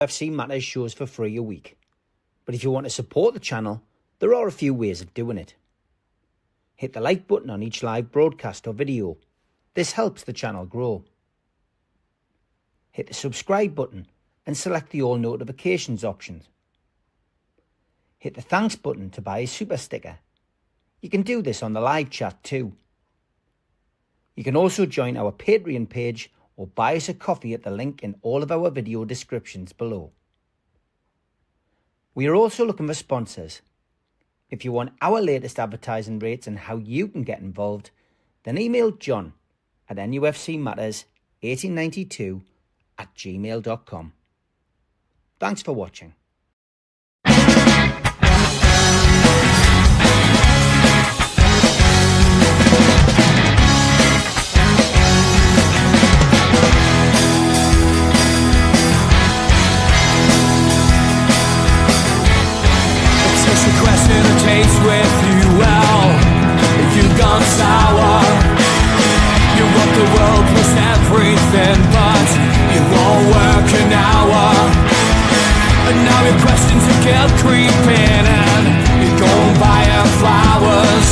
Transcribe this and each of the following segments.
NUFC Matters shows for free a week. But if you want to support the channel, there are a few ways of doing it. Hit the like button on each live broadcast or video. This helps the channel grow. Hit the subscribe button and select the all notifications options. Hit the thanks button to buy a super sticker. You can do this on the live chat too. You can also join our Patreon page or buy us a coffee at the link in all of our video descriptions below. We are also looking for sponsors. If you want our latest advertising rates and how you can get involved, then email John at nufcmatters1892@gmail.com. Thanks for watching. Question to taste with you, well, you've gone sour. You want the world plus everything, but you won't work an hour. And now your questions are guilt creeping, and you're going buying flowers.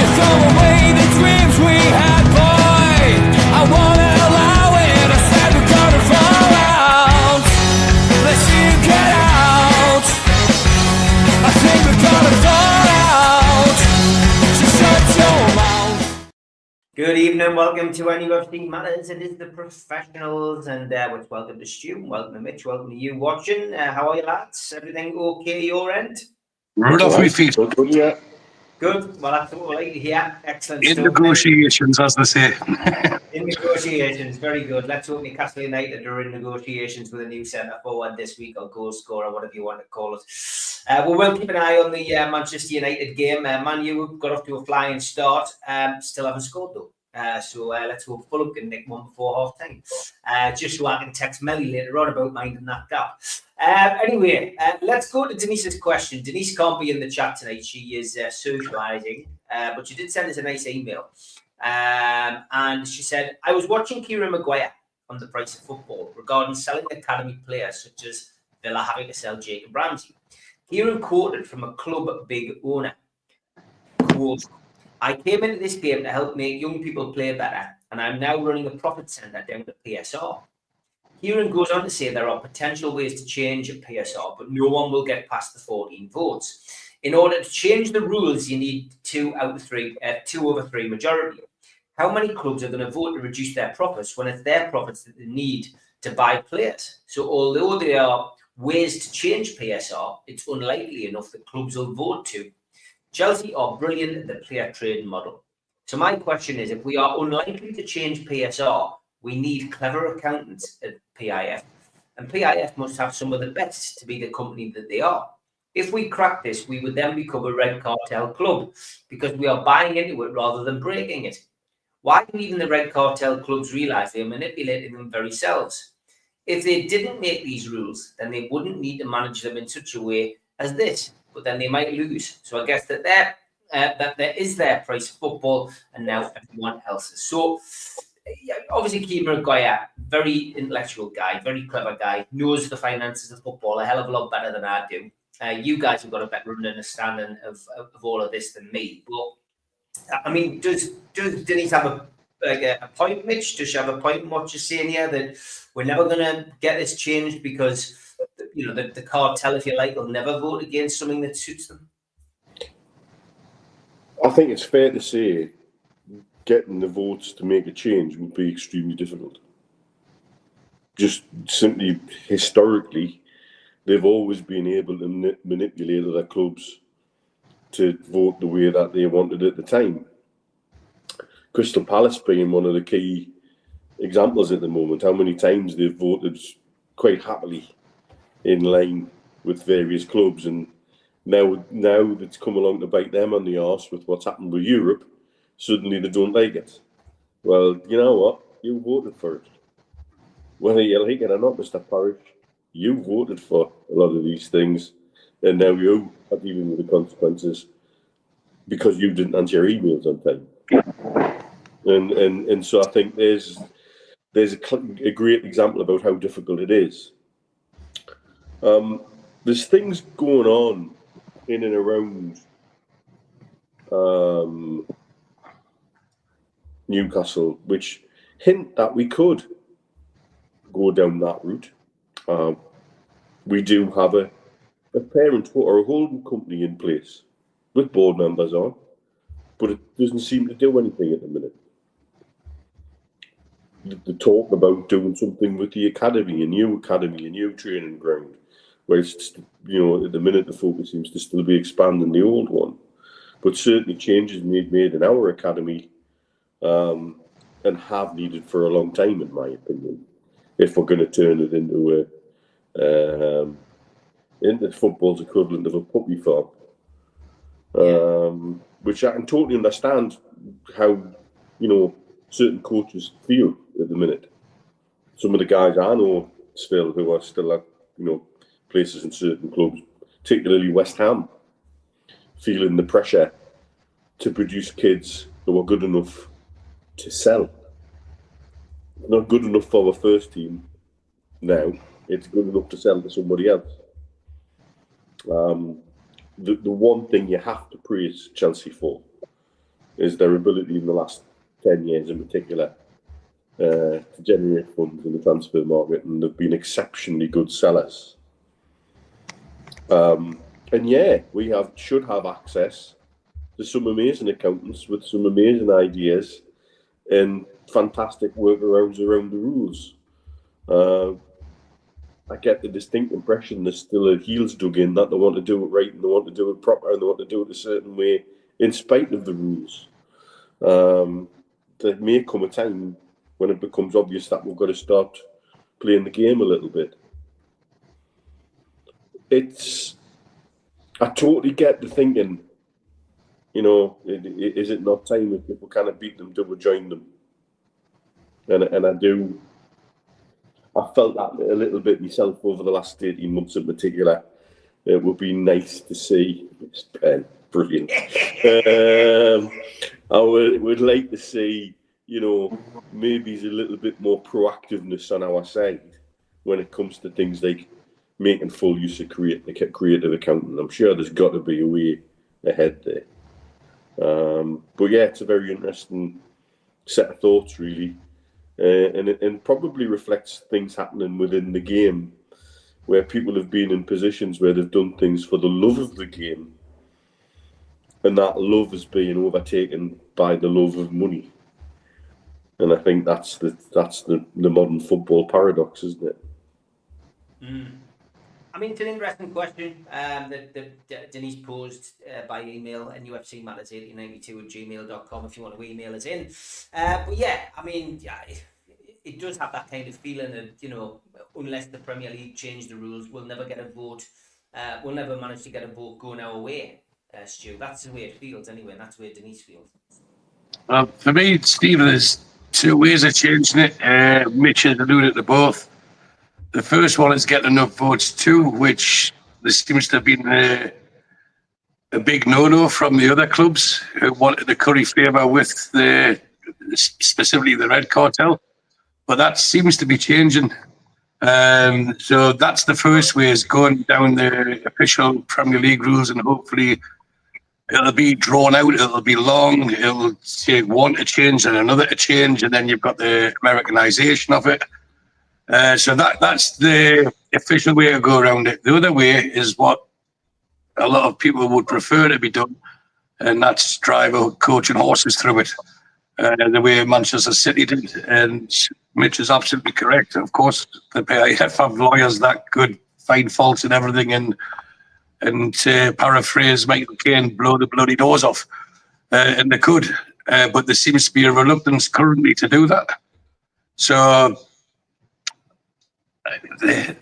You throw away the dreams we had, boy. I wanna allow it. I said we're gonna fall out. Let's see you get out. I think we're gonna fall out. So shut your mouth. Good evening, welcome to NUFC Matters. It is the professionals, and welcome to Stu, welcome to Mitch, welcome to you watching. How are you, lads? Everything okay your end? Right off my feet. Yeah. Good. Well, that's what we like to hear. Excellent. In stuff. negotiations, as they say. In negotiations, very good. Let's hope Newcastle United are in negotiations with a new centre forward this week, or goal scorer, whatever you want to call it. We will keep an eye on the Manchester United game. Man U got off to a flying start. Still haven't scored though. So let's hope Fulham can nick one before half time. Just so I can text Melly later on about minding that gap. Anyway, let's go to Denise's question. Denise can't be in the chat tonight. She is socialising, but she did send us a nice email. And she said, I was watching Kieran Maguire on The Price of Football regarding selling academy players such as Villa having to sell Jacob Ramsey. Kieran quoted from a club big owner, quote, I came into this game to help make young people play better, and I'm now running a profit centre down at PSR. Kieran goes on to say there are potential ways to change at PSR, but no one will get past the 14 votes. In order to change the rules, you need 2 over 3 majority. How many clubs are going to vote to reduce their profits when it's their profits that they need to buy players? So although there are ways to change PSR, it's unlikely enough that clubs will vote to. Chelsea are brilliant at the player trade model. So my question is, if we are unlikely to change PSR, we need clever accountants at PIF. And PIF must have some of the best to be the company that they are. If we crack this, we would then become a red cartel club because we are buying into it rather than breaking it. Why do even the red cartel clubs realise they are manipulating them very selves? If they didn't make these rules, then they wouldn't need to manage them in such a way as this, but then they might lose. So I guess that there is their price of football, and now everyone else's. So obviously Kieran Maguire, very intellectual guy, very clever guy, knows the finances of football a hell of a lot better than I do. You guys have got a better understanding of all of this than me. But I mean, does Denise have a point, Mitch? Does she have a point in what you're saying here, that we're never going to get this changed because, you know, the cartel, if you like, will never vote against something that suits them? I think it's fair to say getting the votes to make a change would be extremely difficult. Just simply historically, they've always been able to manipulate other clubs to vote the way that they wanted at the time. Crystal Palace being one of the key examples at the moment, how many times they've voted quite happily in line with various clubs, and now it's come along to bite them on the arse with what's happened with Europe, suddenly they don't like it. Well, you know what? You voted for it. Whether you like it or not, Mr. Parrish, you voted for a lot of these things, and now you are dealing with the consequences because you didn't answer your emails on time. And so I think there's a great example about how difficult it is. There's things going on in and around Newcastle which hint that we could go down that route. We do have a parent or a holding company in place with board members on, but it doesn't seem to do anything at the minute. The talk about doing something with the academy, a new training ground, where it's, you know, at the minute the focus seems to still be expanding the old one, but certainly changes made in our academy, and have needed for a long time, in my opinion, if we're going to turn it into football's equivalent of a puppy farm. Which I can totally understand how, you know, certain coaches feel at the minute. Some of the guys I know still who are still at, you know, places in certain clubs, particularly West Ham, feeling the pressure to produce kids who are good enough to sell. Not good enough for our first team now. It's good enough to sell to somebody else. The one thing you have to praise Chelsea for is their ability in the last 10 years in particular to generate funds in the transfer market, and they've been exceptionally good sellers. And yeah, we should have access to some amazing accountants with some amazing ideas and fantastic workarounds around the rules. I get the distinct impression there's still a heels dug in that they want to do it right and they want to do it proper and they want to do it a certain way in spite of the rules. There may come a time when it becomes obvious that we've got to start playing the game a little bit. I totally get the thinking, you know, is it not time if people kind of beat them, do we join them? And I felt that a little bit myself over the last 18 months in particular. It would be nice to see. It's brilliant. I would like to see, you know, maybe a little bit more proactiveness on our side when it comes to things like making full use of creative accounting. I'm sure there's got to be a way ahead there. But yeah, it's a very interesting set of thoughts, really. And it probably reflects things happening within the game where people have been in positions where they've done things for the love of the game, and that love is being overtaken by the love of money. And I think that's the modern football paradox, isn't it? I mean, it's an interesting question that Denise posed by email at nufcmatterspodcast@gmail.com if you want to email us in. But yeah, I mean, it does have that kind of feeling that, you know, unless the Premier League change the rules, we'll never get a vote. We'll never manage to get a vote going our way, Stu. That's the way it feels anyway, and that's the way Denise feels. For me, Stephen, there's two ways of changing it. Mitch has alluded to both. The first one is getting enough votes too, which there seems to have been a big no-no from the other clubs who wanted to curry favour with specifically the Red Cartel. But that seems to be changing. So that's the first way, is going down the official Premier League rules, and hopefully it'll be drawn out, it'll be long, it'll take one to change and another to change, and then you've got the Americanization of it. So that's the official way to go around it. The other way is what a lot of people would prefer to be done, and that's coaching horses through it. The way Manchester City did. And Mitch is absolutely correct. Of course, the PIF have lawyers that could find faults in everything and to paraphrase Michael Caine, blow the bloody doors off. And they could. But there seems to be a reluctance currently to do that. So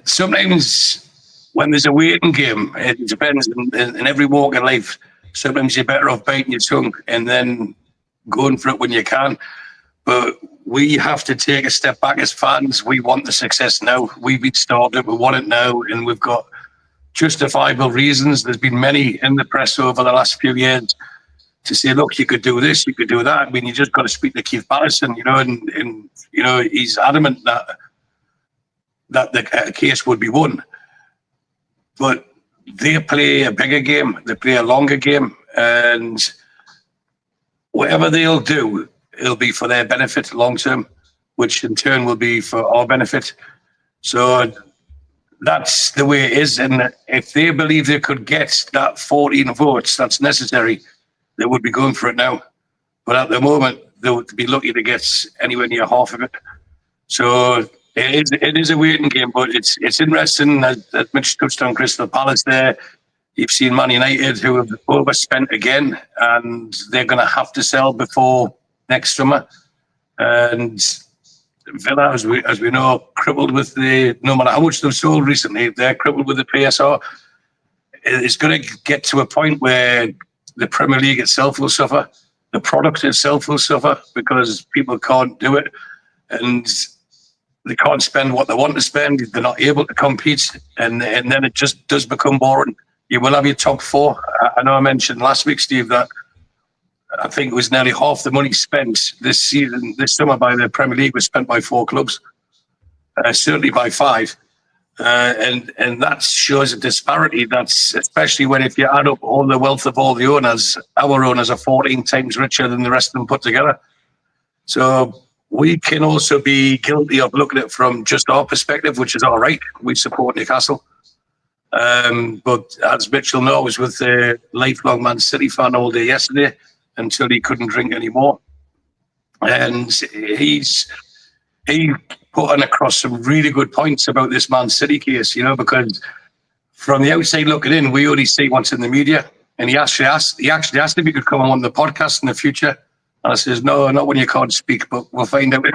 sometimes when there's a waiting game, it depends in every walk of life. Sometimes you're better off biting your tongue and then going for it when you can. But we have to take a step back as fans. We want the success now. We've been started, we want it now, and we've got justifiable reasons. There's been many in the press over the last few years to say, look, you could do this, you could do that. I mean, you just got to speak to Keith Patterson, you know, and you know, he's adamant that the case would be won. but they play a bigger game, they play a longer game, and whatever they'll do, it'll be for their benefit long term, which in turn will be for our benefit. So that's the way it is. And if they believe they could get that 14 votes that's necessary, they would be going for it now. But at the moment, they would be lucky to get anywhere near half of it. So it is a waiting game, but it's interesting, as Mitch touched on Crystal Palace there. You've seen Man United, who have overspent again, and they're going to have to sell before next summer. And Villa, as we know, crippled with no matter how much they've sold recently, they're crippled with the PSR. It's going to get to a point where the Premier League itself will suffer. The product itself will suffer because people can't do it. And they can't spend what they want to spend. They're not able to compete. And then it just does become boring. You will have your top four. I know I mentioned last week, Steve, that I think it was nearly half the money spent this summer by the Premier League was spent by 4 clubs, certainly by 5. And that shows a disparity. That's especially when if you add up all the wealth of all the owners, our owners are 14 times richer than the rest of them put together. So we can also be guilty of looking at it from just our perspective, which is all right. We support Newcastle. But as Mitchell knows, with the lifelong Man City fan all day yesterday until he couldn't drink anymore. And he put on across some really good points about this Man City case, because from the outside looking in, we only see what's in the media. And he actually asked if he could come on the podcast in the future. And I says, no, not when you can't speak, but we'll find out.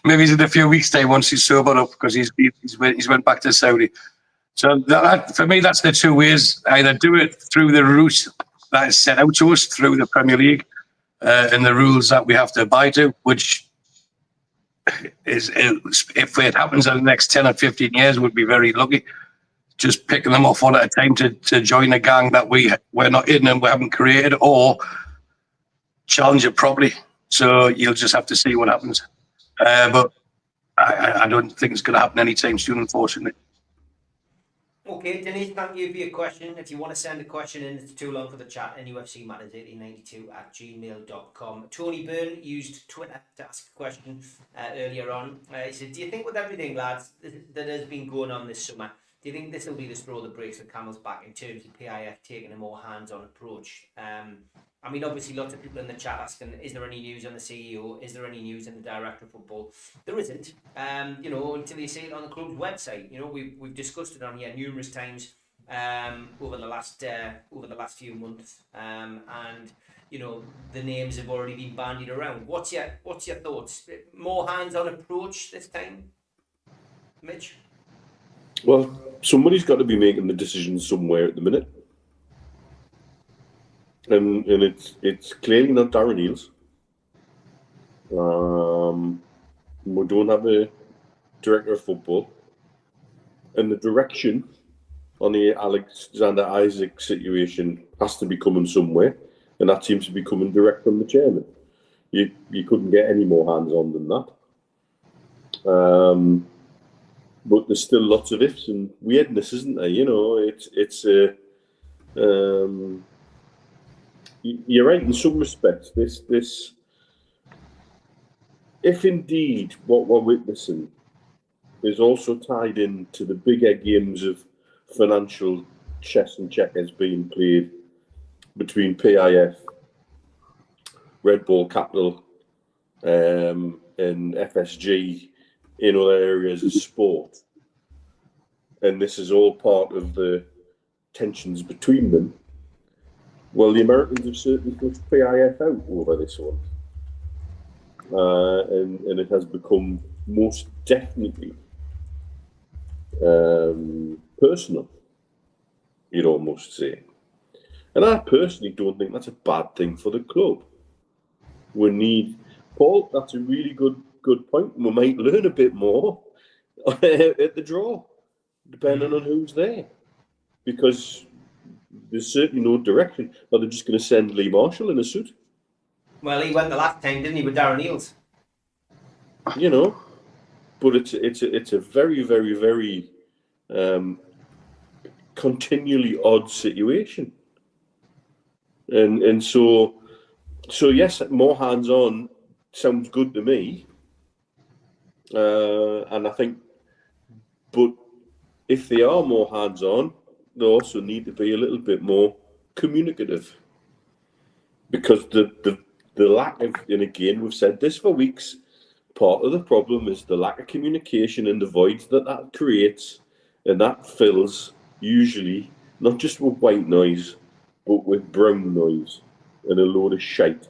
Maybe in a few weeks' time once he's sobered up because he's went back to Saudi. So that, for me, that's the two ways. Either do it through the route that is set out to us through the Premier League and the rules that we have to abide to, which is, if it happens in the next 10 or 15 years, we'd be very lucky. Just picking them off one at a time to join a gang that we're not in and we haven't created, or challenge it properly. So you'll just have to see what happens. But I don't think it's going to happen anytime soon, unfortunately. Okay, Denise, thank you for your question. If you want to send a question in, it's too long for the chat, nufcmatterspodcast@gmail.com. Tony Byrne used Twitter to ask a question earlier on. He said, do you think with everything, lads, that has been going on this summer, do you think this will be the straw that breaks the camel's back in terms of PIF taking a more hands-on approach? I mean, obviously, lots of people in the chat asking, is there any news on the CEO? Is there any news in the director of football? There isn't, until you see it on the club's website. We've discussed it on here numerous times over the last few months, and the names have already been bandied around. What's your thoughts? More hands-on approach this time, Mitch? Well, somebody's got to be making the decisions somewhere at the minute. And it's clearly not Darren Eales. We don't have a director of football. And the direction on the Alexander Isak situation has to be coming somewhere. And that seems to be coming direct from the chairman. You couldn't get any more hands-on than that. But there's still lots of ifs and weirdness, isn't there? You're right in some respects. This, if indeed what we're witnessing is also tied into the bigger games of financial chess and checkers being played between PIF, Red Bull Capital, and FSG in other areas of sport, and this is all part of the tensions between them. Well, the Americans have certainly pushed PIF out over this one. And it has become most definitely personal, you'd almost say. And I personally don't think that's a bad thing for the club. Paul, that's a really good point. We might learn a bit more at the draw, depending on who's there. Because there's certainly no direction. Are they just going to send Lee Marshall in a suit? Well, he went the last time, didn't he, with Darren Eales? But it's a very, very, very continually odd situation. And so yes, more hands-on sounds good to me. And I think, but if they are more hands-on, they also need to be a little bit more communicative. Because the lack of, and again, we've said this for weeks, part of the problem is the lack of communication and the voids that creates, and that fills usually not just with white noise, but with brown noise and a load of shite.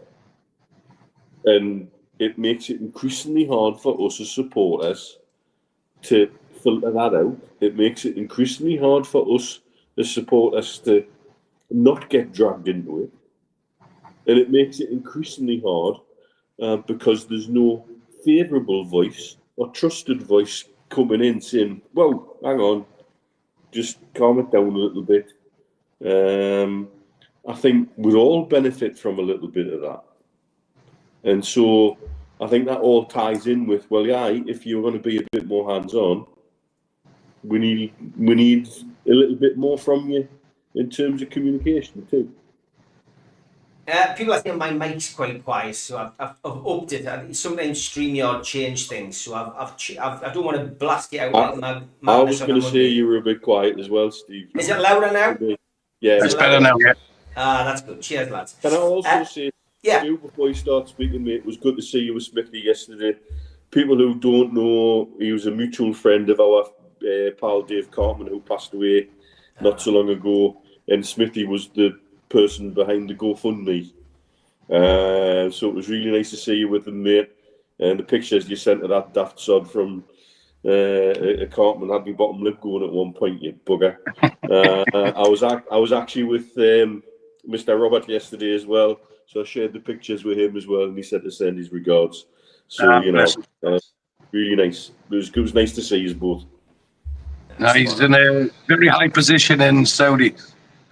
And it makes it increasingly hard for us as supporters to filter that out. It makes it increasingly hard for us as supporters to not get dragged into it. And it makes it increasingly hard because there's no favourable voice or trusted voice coming in saying, well, hang on, just calm it down a little bit. I think we'd all benefit from a little bit of that. And so I think that all ties in with, well, yeah, if you're going to be a bit more hands-on, we need a little bit more from you in terms of communication too. People are saying my mic's quite quiet, so I've upped it. Sometimes StreamYard changed things, so I don't want to blast it out like my. I was going to say you were a bit quiet as well, Steve. Is it louder now? Yeah, it's better now. Yeah. That's good. Cheers, lads. Can I also say, yeah, Stu, before you start speaking, mate, it was good to see you with Smithy yesterday. People who don't know, he was a mutual friend of our pal Dave Cartman, who passed away not so long ago, and Smithy was the person behind the GoFundMe. So it was really nice to see you with him, mate. And the pictures you sent of that daft sod from Cartman had my bottom lip going at one point, you bugger. I was actually with Mr. Robert yesterday as well, so I shared the pictures with him as well, and he said to send his regards. So really nice. It was nice to see you both. Now he's in a very high position in Saudi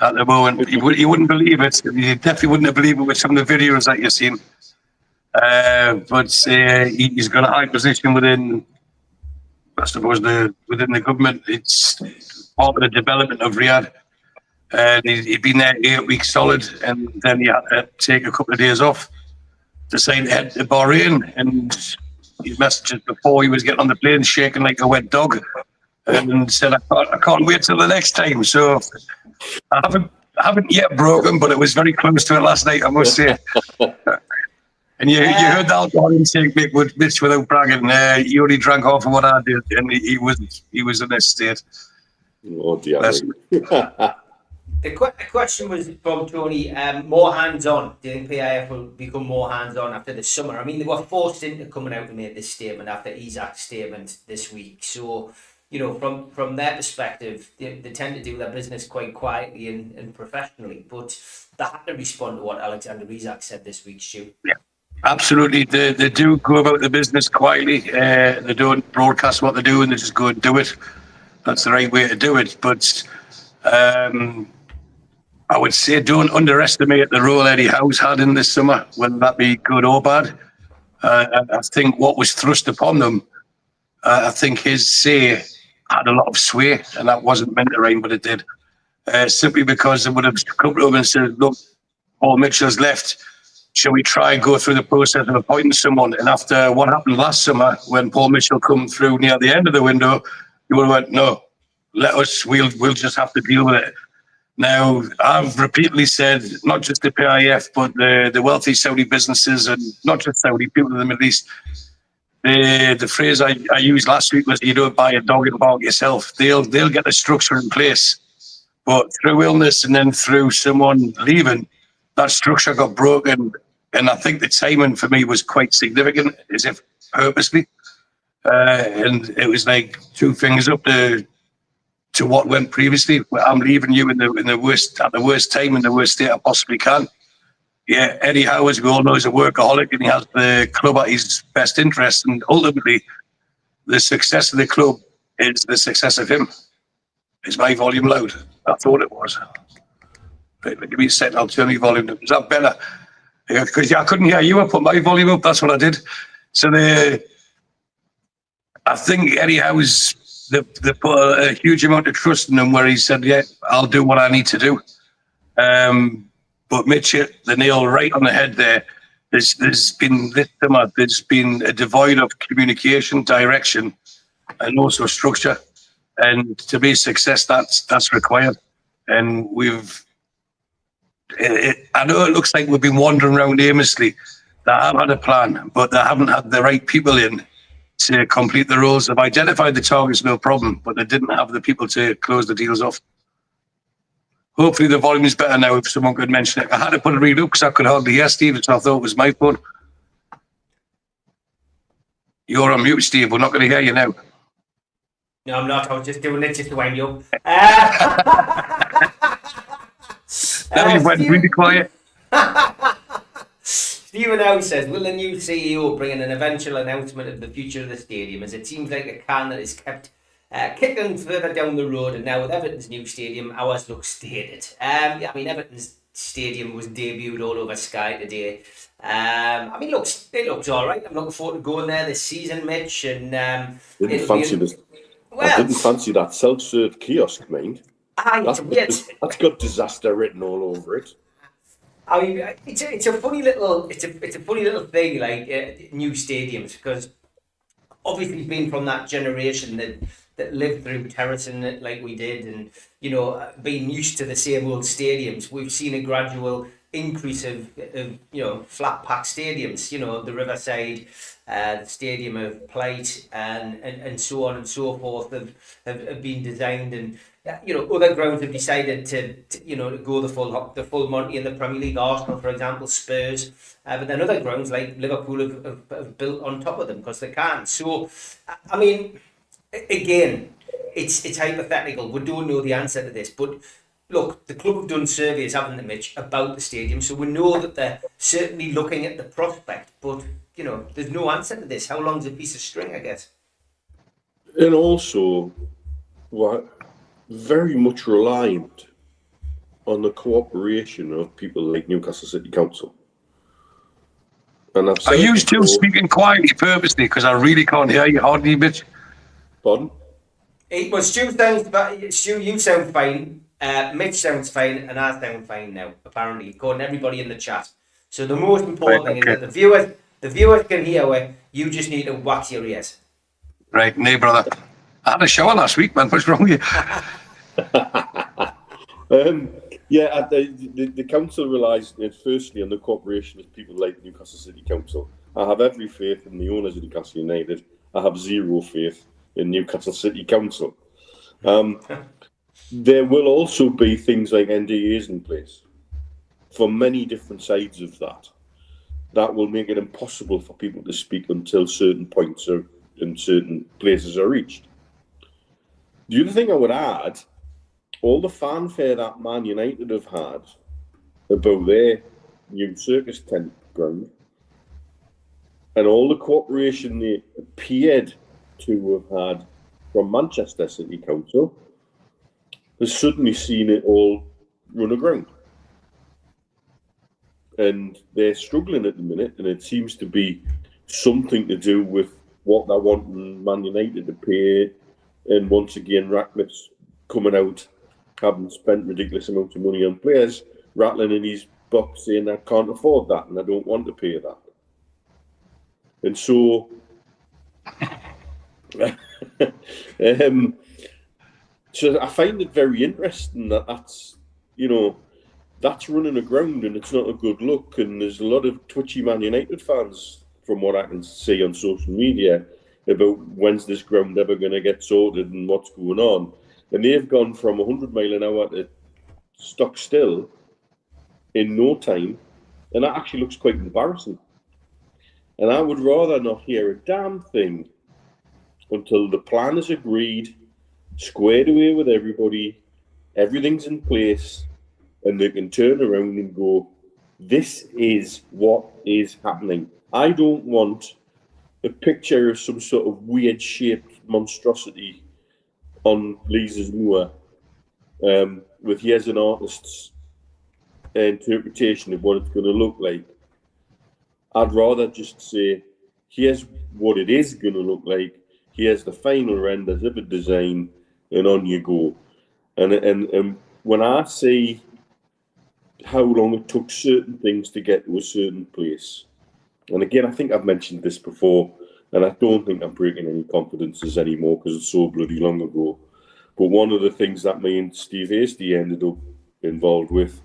at the moment. You wouldn't believe it. You definitely wouldn't believe it with some of the videos that you've seen. But he's got a high position within, I suppose, within the government. It's part of the development of Riyadh. And he'd been there 8 weeks solid, and then he had to take a couple of days off to sign head to Bahrain. And his messages before he was getting on the plane shaking like a wet dog, and said, I can't wait till the next time. So I haven't yet broken, but it was very close to it last night, I must say. And you heard the alcohol intake, Mitch, without bragging. He only drank half of what I did, and he was in this state. Oh dear. The question was from Tony, more hands-on. Do you think PIF will become more hands-on after the summer? I mean, they were forced into coming out to make this statement after Isak's statement this week. So, you know, from their perspective, they tend to do their business quite quietly and professionally. But they had to respond to what Alexander Isak said this week, Stu. Yeah, absolutely. They do go about the business quietly. They don't broadcast what they're doing. They just go and do it. That's the right way to do it. But I would say don't underestimate the role Eddie Howe's had in this summer, whether that be good or bad. I think what was thrust upon them, I think his say had a lot of sway, and that wasn't meant to rhyme, but it did. Simply because they would have come to him and said, look, Paul Mitchell's left. Shall we try and go through the process of appointing someone? And after what happened last summer, when Paul Mitchell come through near the end of the window, you would have went, no, we'll just have to deal with it. Now, I've repeatedly said, not just the PIF, but the wealthy Saudi businesses, and not just Saudi, people in the Middle East, the phrase I used last week was, you don't buy a dog and bark yourself. They'll get the structure in place. But through illness and then through someone leaving, that structure got broken. And I think the timing for me was quite significant, as if purposely. And it was like two fingers up to what went previously. I'm leaving you at the worst time, in the worst state I possibly can. Yeah, Eddie Howe, as we all know, is a workaholic, and he has the club at his best interest. And ultimately, the success of the club is the success of him. Is my volume loud? I thought it was. Right, give me a second, I'll turn my volume up. Is that better? Because I couldn't hear you. I put my volume up, that's what I did. So I think Eddie Howe's they put a huge amount of trust in him where he said, yeah, I'll do what I need to do. But Mitch hit the nail right on the head there. There's been this summer, there's been a devoid of communication, direction, and also structure. And to be a success, that's required. And I know it looks like we've been wandering around aimlessly. They have had a plan, but they haven't had the right people in to complete the roles. They've identified the targets, no problem, but they didn't have the people to close the deals off. Hopefully the volume is better now if someone could mention it. I had to put it read up because I could hardly hear Steve, so I thought it was my phone. You're on mute, Steve. We're not going to hear you now. No, I'm not. I was just doing it just to wind you up. Now you went really quiet. Stephen Howe says, will the new CEO bring in an eventual announcement of the future of the stadium, as it seems like a can that is kept kicking further down the road, and now with Everton's new stadium, ours looks dated. I mean, Everton's stadium was debuted all over Sky today. I mean, it looks all right. I'm looking forward to going there this season, Mitch. And I didn't fancy that self-serve kiosk, mind. That's got disaster written all over it. I mean, it's a funny little thing, like new stadiums, because obviously being from that generation that lived through terracing it like we did, and being used to the same old stadiums, we've seen a gradual increase of flat pack stadiums. The Riverside, the Stadium of Plate, and so on and so forth have been designed, and other grounds have decided to go the full Monty in the Premier League. Arsenal, for example, Spurs, but then other grounds like Liverpool have built on top of them because they can. So, I mean, again, it's hypothetical. We don't know the answer to this, but look, the club have done surveys, haven't they, Mitch, about the stadium, so we know that they're certainly looking at the prospect, but there's no answer to this. How long's a piece of string, I guess? And also, very much reliant on the cooperation of people like Newcastle City Council. And I've said, are you still speaking quietly purposely? Because I really can't hear you hardly, Mitch. Pardon? Well, Stu, you sound fine. Mitch sounds fine, and I sound fine now, apparently, according to everybody in the chat. So the most important thing is that the viewers can hear where you just need to wax your ears. Right, nay, brother. I had a shower last week, man. What's wrong with you? The council relies firstly on the cooperation of people like Newcastle City Council. I have every faith in the owners of Newcastle United. I have zero faith in Newcastle City Council. There will also be things like NDAs in place for many different sides of that. That will make it impossible for people to speak until certain points and certain places are reached. The other thing I would add, all the fanfare that Man United have had about their new circus tent ground, and all the cooperation they appeared to have had from Manchester City Council, has suddenly seen it all run aground. And they're struggling at the minute, and it seems to be something to do with what they want Man United to pay. And once again, Ratcliffe's coming out, having spent ridiculous amounts of money on players, rattling in his box saying, I can't afford that and I don't want to pay that. And so, so I find it very interesting that's running aground and it's not a good look. And there's a lot of twitchy Man United fans, from what I can see on social media, about when's this ground ever going to get sorted and what's going on. And they've gone from 100 mile an hour to stock still in no time. And that actually looks quite embarrassing. And I would rather not hear a damn thing until the plan is agreed, squared away with everybody, everything's in place, and they can turn around and go, this is what is happening. I don't want a picture of some sort of weird-shaped monstrosity on Lees's Moor with here's an artist's interpretation of what it's going to look like. I'd rather just say, here's what it is going to look like. here's the final renders of a design, and on you go. And when I see how long it took certain things to get to a certain place, and again, I think I've mentioned this before, and I don't think I'm breaking any confidences anymore because it's so bloody long ago. But one of the things that me and Steve Hasty ended up involved with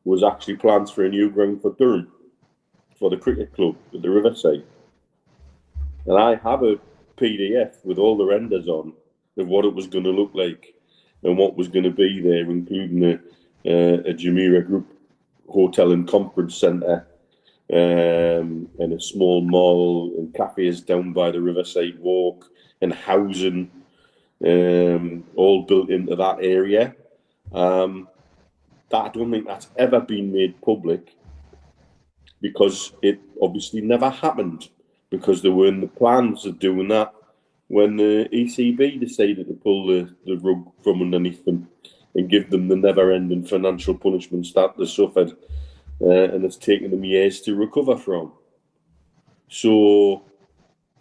was actually plans for a new ground for Durham, for the cricket club at the Riverside. And I have a PDF with all the renders on of what it was going to look like and what was going to be there, including a Jumeirah Group hotel and conference centre, and a small mall and cafes down by the Riverside Walk and housing, all built into that area. That I don't think that's ever been made public because it obviously never happened, because there weren't the plans of doing that when the ECB decided to pull the rug from underneath them and give them the never-ending financial punishments that they suffered, and it's taken them years to recover from. So,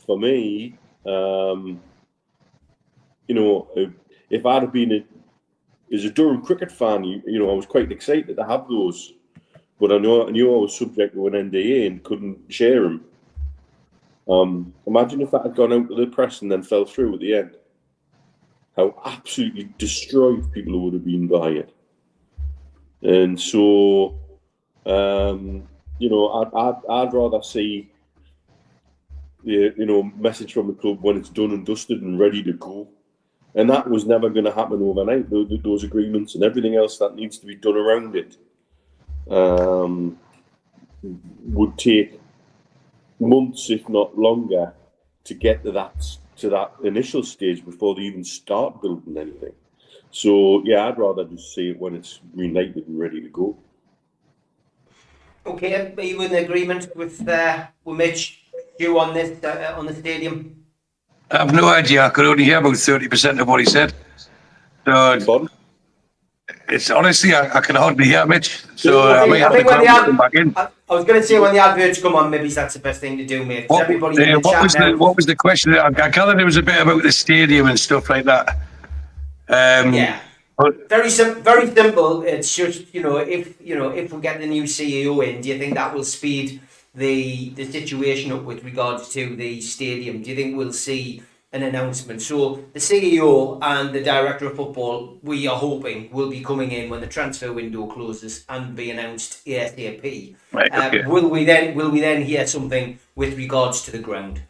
for me, if I'd have been as a Durham cricket fan, I was quite excited to have those, but I knew I was subject to an NDA and couldn't share them. Imagine if that had gone out to the press and then fell through at the end. How absolutely destroyed people would have been by it. And so, I'd rather see message from the club when it's done and dusted and ready to go. And that was never going to happen overnight. Those agreements and everything else that needs to be done around it would take months, if not longer, to get to that initial stage before they even start building anything. So yeah, I'd rather just see it when it's green-lighted and ready to go. Okay, are you in agreement with Mitch, you on this on the stadium? I have no idea. I could only hear about 30% of what he said. So it's honestly, I can hardly hear Mitch. So I might have to come back in. I was going to say when the adverts come on, maybe that's the best thing to do, mate. What was the question? I gathered it was a bit about the stadium and stuff like that. Yeah. Very simple. It's just if we get the new CEO in, do you think that will speed the situation up with regards to the stadium? Do you think we'll see an announcement? So the CEO and the director of football, we are hoping, will be coming in when the transfer window closes and be announced ASAP. Right, okay. Will we then hear something with regards to the ground?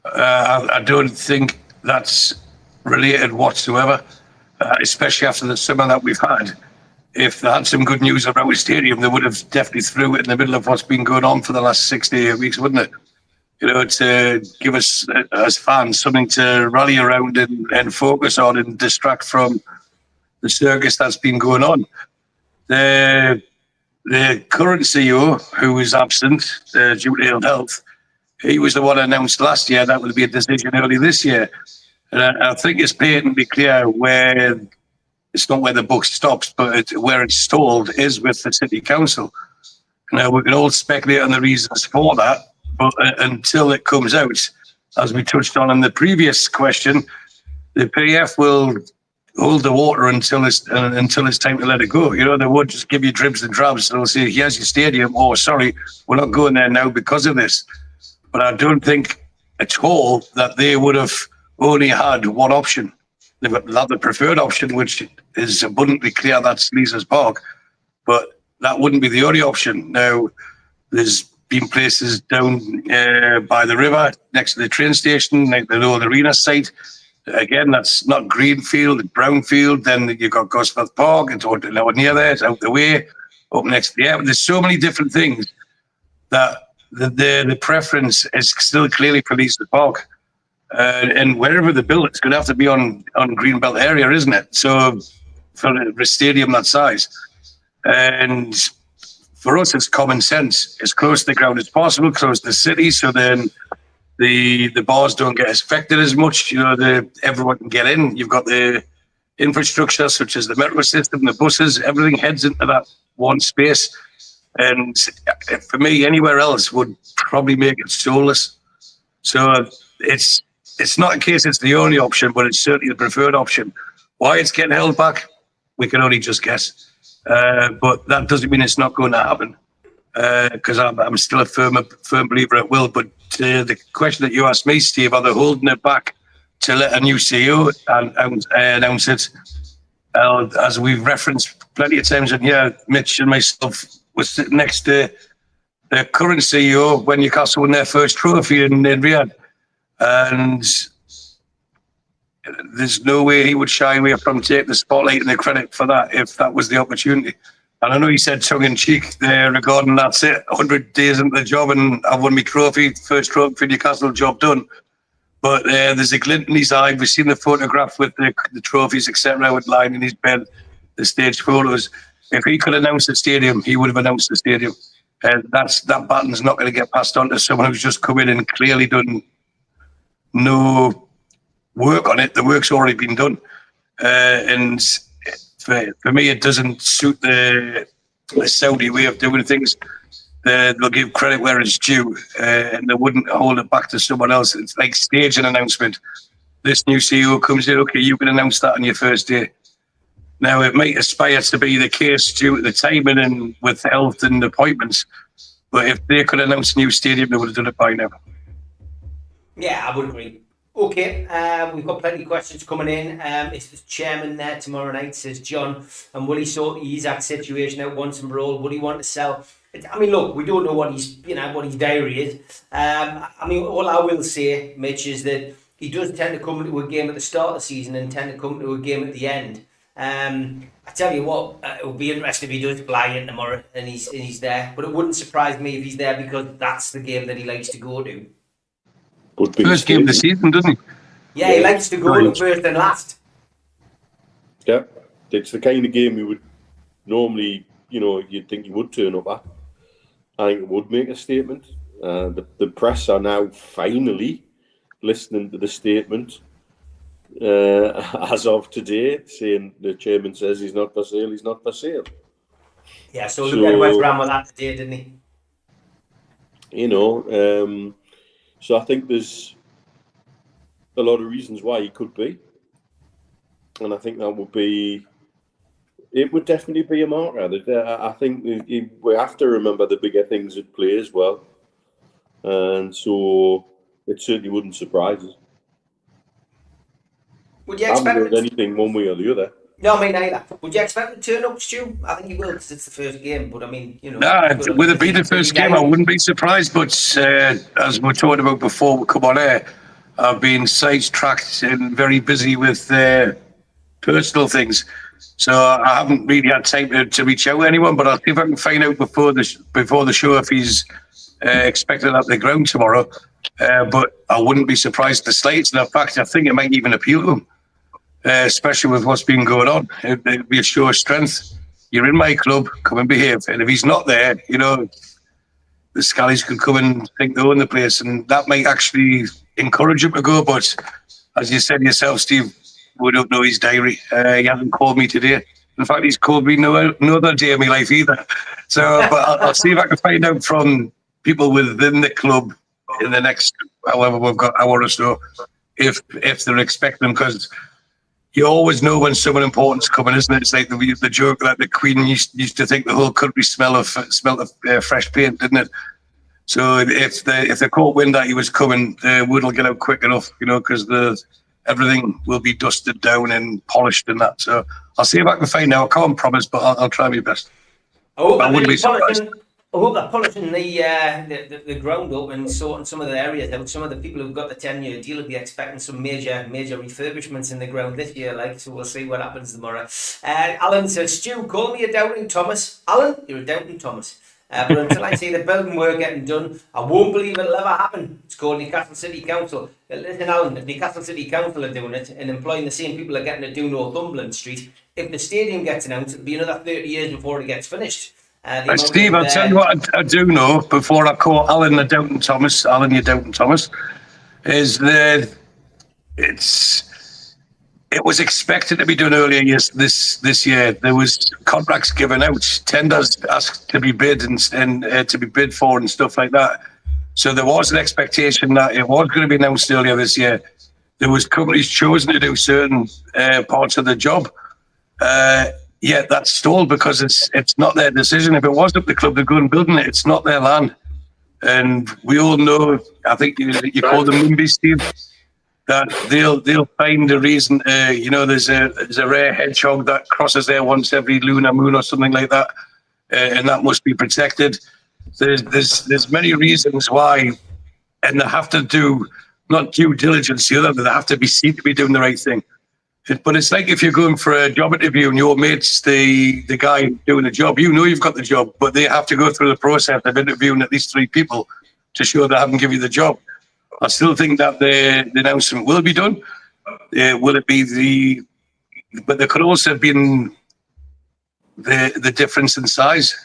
I don't think that's related whatsoever, especially after the summer that we've had. If they had some good news about the stadium, they would have definitely threw it in the middle of what's been going on for the last 6 to 8 weeks, wouldn't it? To give us, as fans, something to rally around and focus on and distract from the circus that's been going on. The current CEO, who is absent due to ill health, he was the one announced last year that will be a decision early this year. And I think it's patently clear where it's not where the buck stops, but where it's stalled is with the city council. Now, we can all speculate on the reasons for that, but until it comes out, as we touched on in the previous question, the PF will hold the water until it's time to let it go. They won't just give you dribs and drabs. They'll say, here's your stadium. Oh, sorry, we're not going there now because of this. But I don't think at all that they would have only had one option. They've got the preferred option, which is abundantly clear, that's Leazes Park. But that wouldn't be the only option. Now, there's been places down by the river, next to the train station, like the old arena site. Again, that's not greenfield, it's brownfield. Then you've got Gosforth Park, it's nowhere near there, it's out the way, up next to the air. There's so many different things that the preference is still clearly for Leazes Park. And wherever they build it's going to have to be on Greenbelt area, isn't it? So for a stadium that size. And for us, it's common sense. As close to the ground as possible, close to the city, so then the bars don't get affected as much. Everyone can get in. You've got the infrastructure, such as the metro system, the buses, everything heads into that one space. And for me, anywhere else would probably make it soulless. So it's it's not a case it's the only option, but it's certainly the preferred option. Why it's getting held back, we can only just guess. But that doesn't mean it's not going to happen, because I'm still a firm believer it will. But the question that you asked me, Steve, are they holding it back to let a new CEO announce it? As we've referenced plenty of times, and Mitch and myself was sitting next to the current CEO when Newcastle won their first trophy in Riyadh, and there's no way he would shy away from taking the spotlight and the credit for that if that was the opportunity. And I know he said tongue-in-cheek there regarding that's it, 100 days into the job and I've won my trophy, first trophy for Newcastle, job done. But there's a glint in his eye. We've seen the photograph with the trophies, etc., with lying in his bed, the stage photos. If he could announce the stadium, he would have announced the stadium. That baton's not going to get passed on to someone who's just come in and clearly done no work on it. The work's already been done. And for me, it doesn't suit the Saudi way of doing things. They'll give credit where it's due, and they wouldn't hold it back to someone else. It's like stage an announcement. This new CEO comes in, okay, you can announce that on your first day. Now, it might aspire to be the case due to the timing and with health and appointments, but if they could announce a new stadium, they would have done it by now. Yeah, I would agree. Okay, we've got plenty of questions coming in. It's the chairman there tomorrow night, says John, and will he sort the Isak situation out once and for all? Would he want to sell? I mean, look, we don't know what his diary is. I mean, all I will say, Mitch, is that he does tend to come into a game at the start of the season and tend to come to a game at the end. I tell you what, it would be interesting if he does fly in tomorrow and he's there. But it wouldn't surprise me if he's there because that's the game that he likes to go to. First game of the season, doesn't he? Yeah, he likes to go to first and last. Yeah, it's the kind of game you would normally, you'd think he would turn up at. I think it would make a statement. The press are now finally listening to the statement as of today, saying the chairman says he's not for sale, he's not for sale. Yeah, so Luke went around with that today, didn't he? So I think there's a lot of reasons why he could be. And I think it would definitely be a marker. I think we have to remember the bigger things at play as well. And so it certainly wouldn't surprise us. Would you expect I haven't heard anything one way or the other. No, me neither. Would you expect him to turn up, Stu? I think he will because it's the first game. But I mean, with it being the first game, I wouldn't be surprised. But as we were talking about before we come on air, I've been sidetracked and very busy with personal things. So I haven't really had time to reach out to anyone, but I'll see if I can find out before the show if he's expected at the ground tomorrow. But I wouldn't be surprised the slightest. In fact, I think it might even appeal to him, especially with what's been going on. It'd be a show of strength. You're in my club, come and behave. And if he's not there, the Scallies could come and think they own the place, and that might actually encourage him to go. But as you said yourself, Steve, we don't know his diary. He hasn't called me today. In fact, he's called me no other day of my life either. So, but I'll see if I can find out from people within the club in the next, however we've got hour or so, if they're expecting them, because you always know when someone important's coming, isn't it? It's like the joke that the Queen used to think the whole country smelled of fresh paint, didn't it? So if the caught wind that he was coming, the wood will get out quick enough, because everything will be dusted down and polished and that. So I'll see if I can find out. I can't promise, but I'll try my best. I wouldn't be surprised. I hope they're polishing the ground up and sorting some of the areas out. Some of the people who've got the 10-year deal will be expecting some major refurbishments in the ground this year. So we'll see what happens tomorrow. Alan says, Stu, call me a doubting Thomas. Alan, you're a doubting Thomas. But until I see the building work getting done, I won't believe it'll ever happen. It's called Newcastle City Council. Listen, Alan, if Newcastle City Council are doing it and employing the same people are getting to do Northumberland Street, if the stadium gets announced, it'll be another 30 years before it gets finished. Steve, I'll tell you what I do know before I call Alan the doubting Thomas. Alan, you doubting Thomas, is that it was expected to be done earlier this year. There was contracts given out, tenders asked to be bid and to be bid for and stuff like that. So there was an expectation that it was going to be announced earlier this year. there was companies chosen to do certain parts of the job. Yet that's stalled because it's not their decision. If it was up the club to go and building it, it's not their land. And we all know, I think you call them NIMBYs, Steve, that they'll find a reason. There's a rare hedgehog that crosses there once every lunar moon or something like that, and that must be protected. There's many reasons why, and they have to do not due diligence, the other, but they have to be seen to be doing the right thing. But it's like if you're going for a job interview and your mate's the guy doing the job, you know you've got the job, but they have to go through the process of interviewing at least 3 people to show they haven't given you the job. I still think that the announcement will be done. Will it be but there could also have been the difference in size.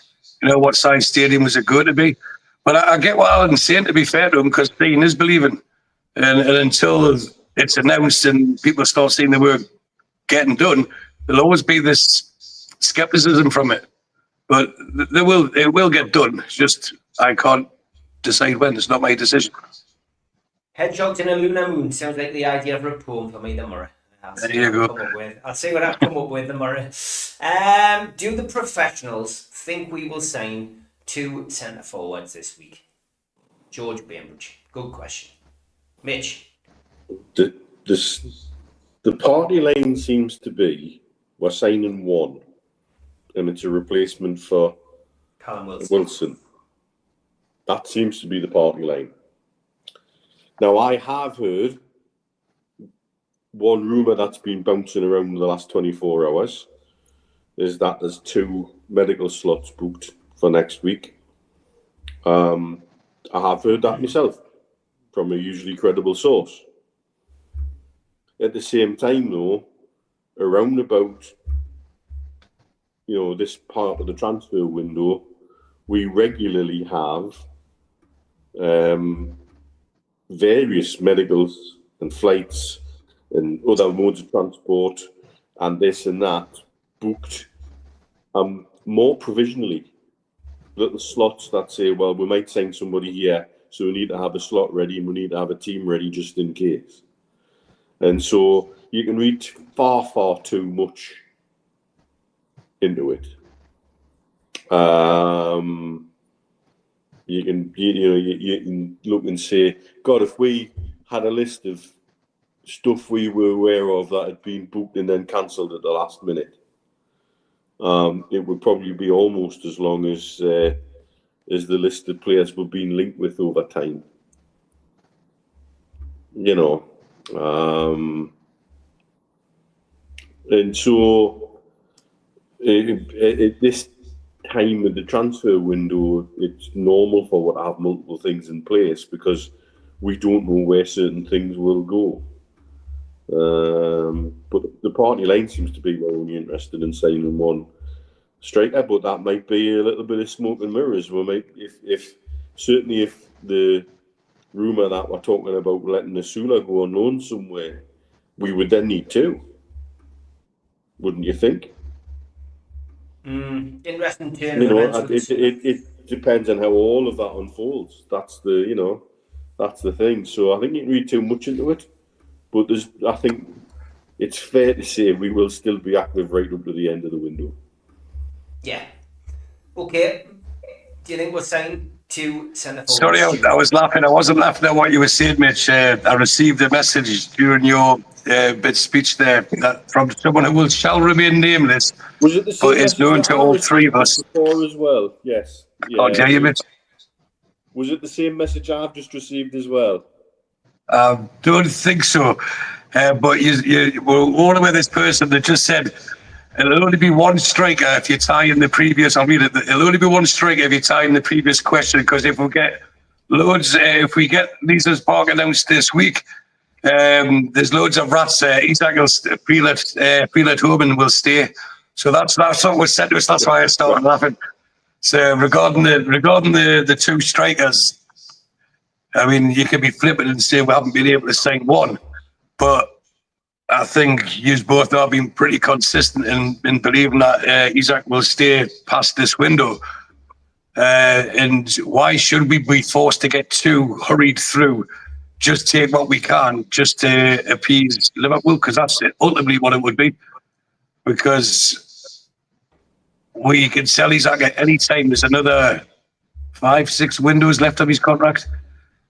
What size stadium was it going to be? But I get what Alan's saying, to be fair to him, because seeing is believing. And until it's announced and people start seeing the work getting done, there'll always be this skepticism from it. But it will get done. It's just I can't decide when. It's not my decision. Hedgehogs in a lunar moon sounds like the idea for a poem for me, the Murray. There you go. I'll see what I've come up with, the Murray. Do the professionals think we will sign 2 centre forwards this week? George Bainbridge. Good question. Mitch. The party line seems to be we're signing 1, and it's a replacement for Callum Wilson. That seems to be the party line. Now, I have heard one rumour that's been bouncing around in the last 24 hours is that there's 2 medical slots booked for next week. I have heard that myself from a usually credible source. At the same time, though, around about this part of the transfer window, we regularly have various medicals and flights and other modes of transport and this and that booked more provisionally. Little slots that say, well, we might sign somebody here, so we need to have a slot ready and we need to have a team ready just in case. And so you can read far, far too much into it. You can look and say, God, if we had a list of stuff we were aware of that had been booked and then cancelled at the last minute, it would probably be almost as long as the list of players we've been linked with over time. And so at this time of the transfer window, it's normal for us to have multiple things in place because we don't know where certain things will go. But the party line seems to be we're only interested in signing 1 striker, but that might be a little bit of smoke and mirrors. We might, if the rumour that we're talking about letting Asula go on loan somewhere, we would then need 2. Wouldn't you think? Interesting turn. It depends on how all of that unfolds. That's the thing. So I think you can read too much into it. But I think it's fair to say we will still be active right up to the end of the window. Yeah. Okay. Do you think we'll sign 2 centre forwards? Sorry, I was laughing. I wasn't laughing at what you were saying, Mitch. I received a message during your bit speech there from someone who shall remain nameless. Was it the same? But it's known to all 3 of us. Before as well, yes. Yeah. Oh, dare you, Mitch? Was it the same message I've just received as well? Don't think so. But you were all aware this person that just said it'll only be 1 striker if you tie in the previous. I'll read it. It'll only be 1 striker if you tie in the previous question, because if we get loads, if we get Lisa's Park announced this week, there's loads of rats. Isak will feel at home and will stay. So that's what was said to us. That's why I started laughing. So regarding the 2 strikers, I mean, you could be flippant and say we haven't been able to sign 1, but I think you both have been pretty consistent in believing that Isak will stay past this window. And why should we be forced to get 2 hurried through just take what we can just to appease Liverpool, because that's ultimately what it would be. Because we can sell Isak at any time. There's another 5-6 windows left of his contract.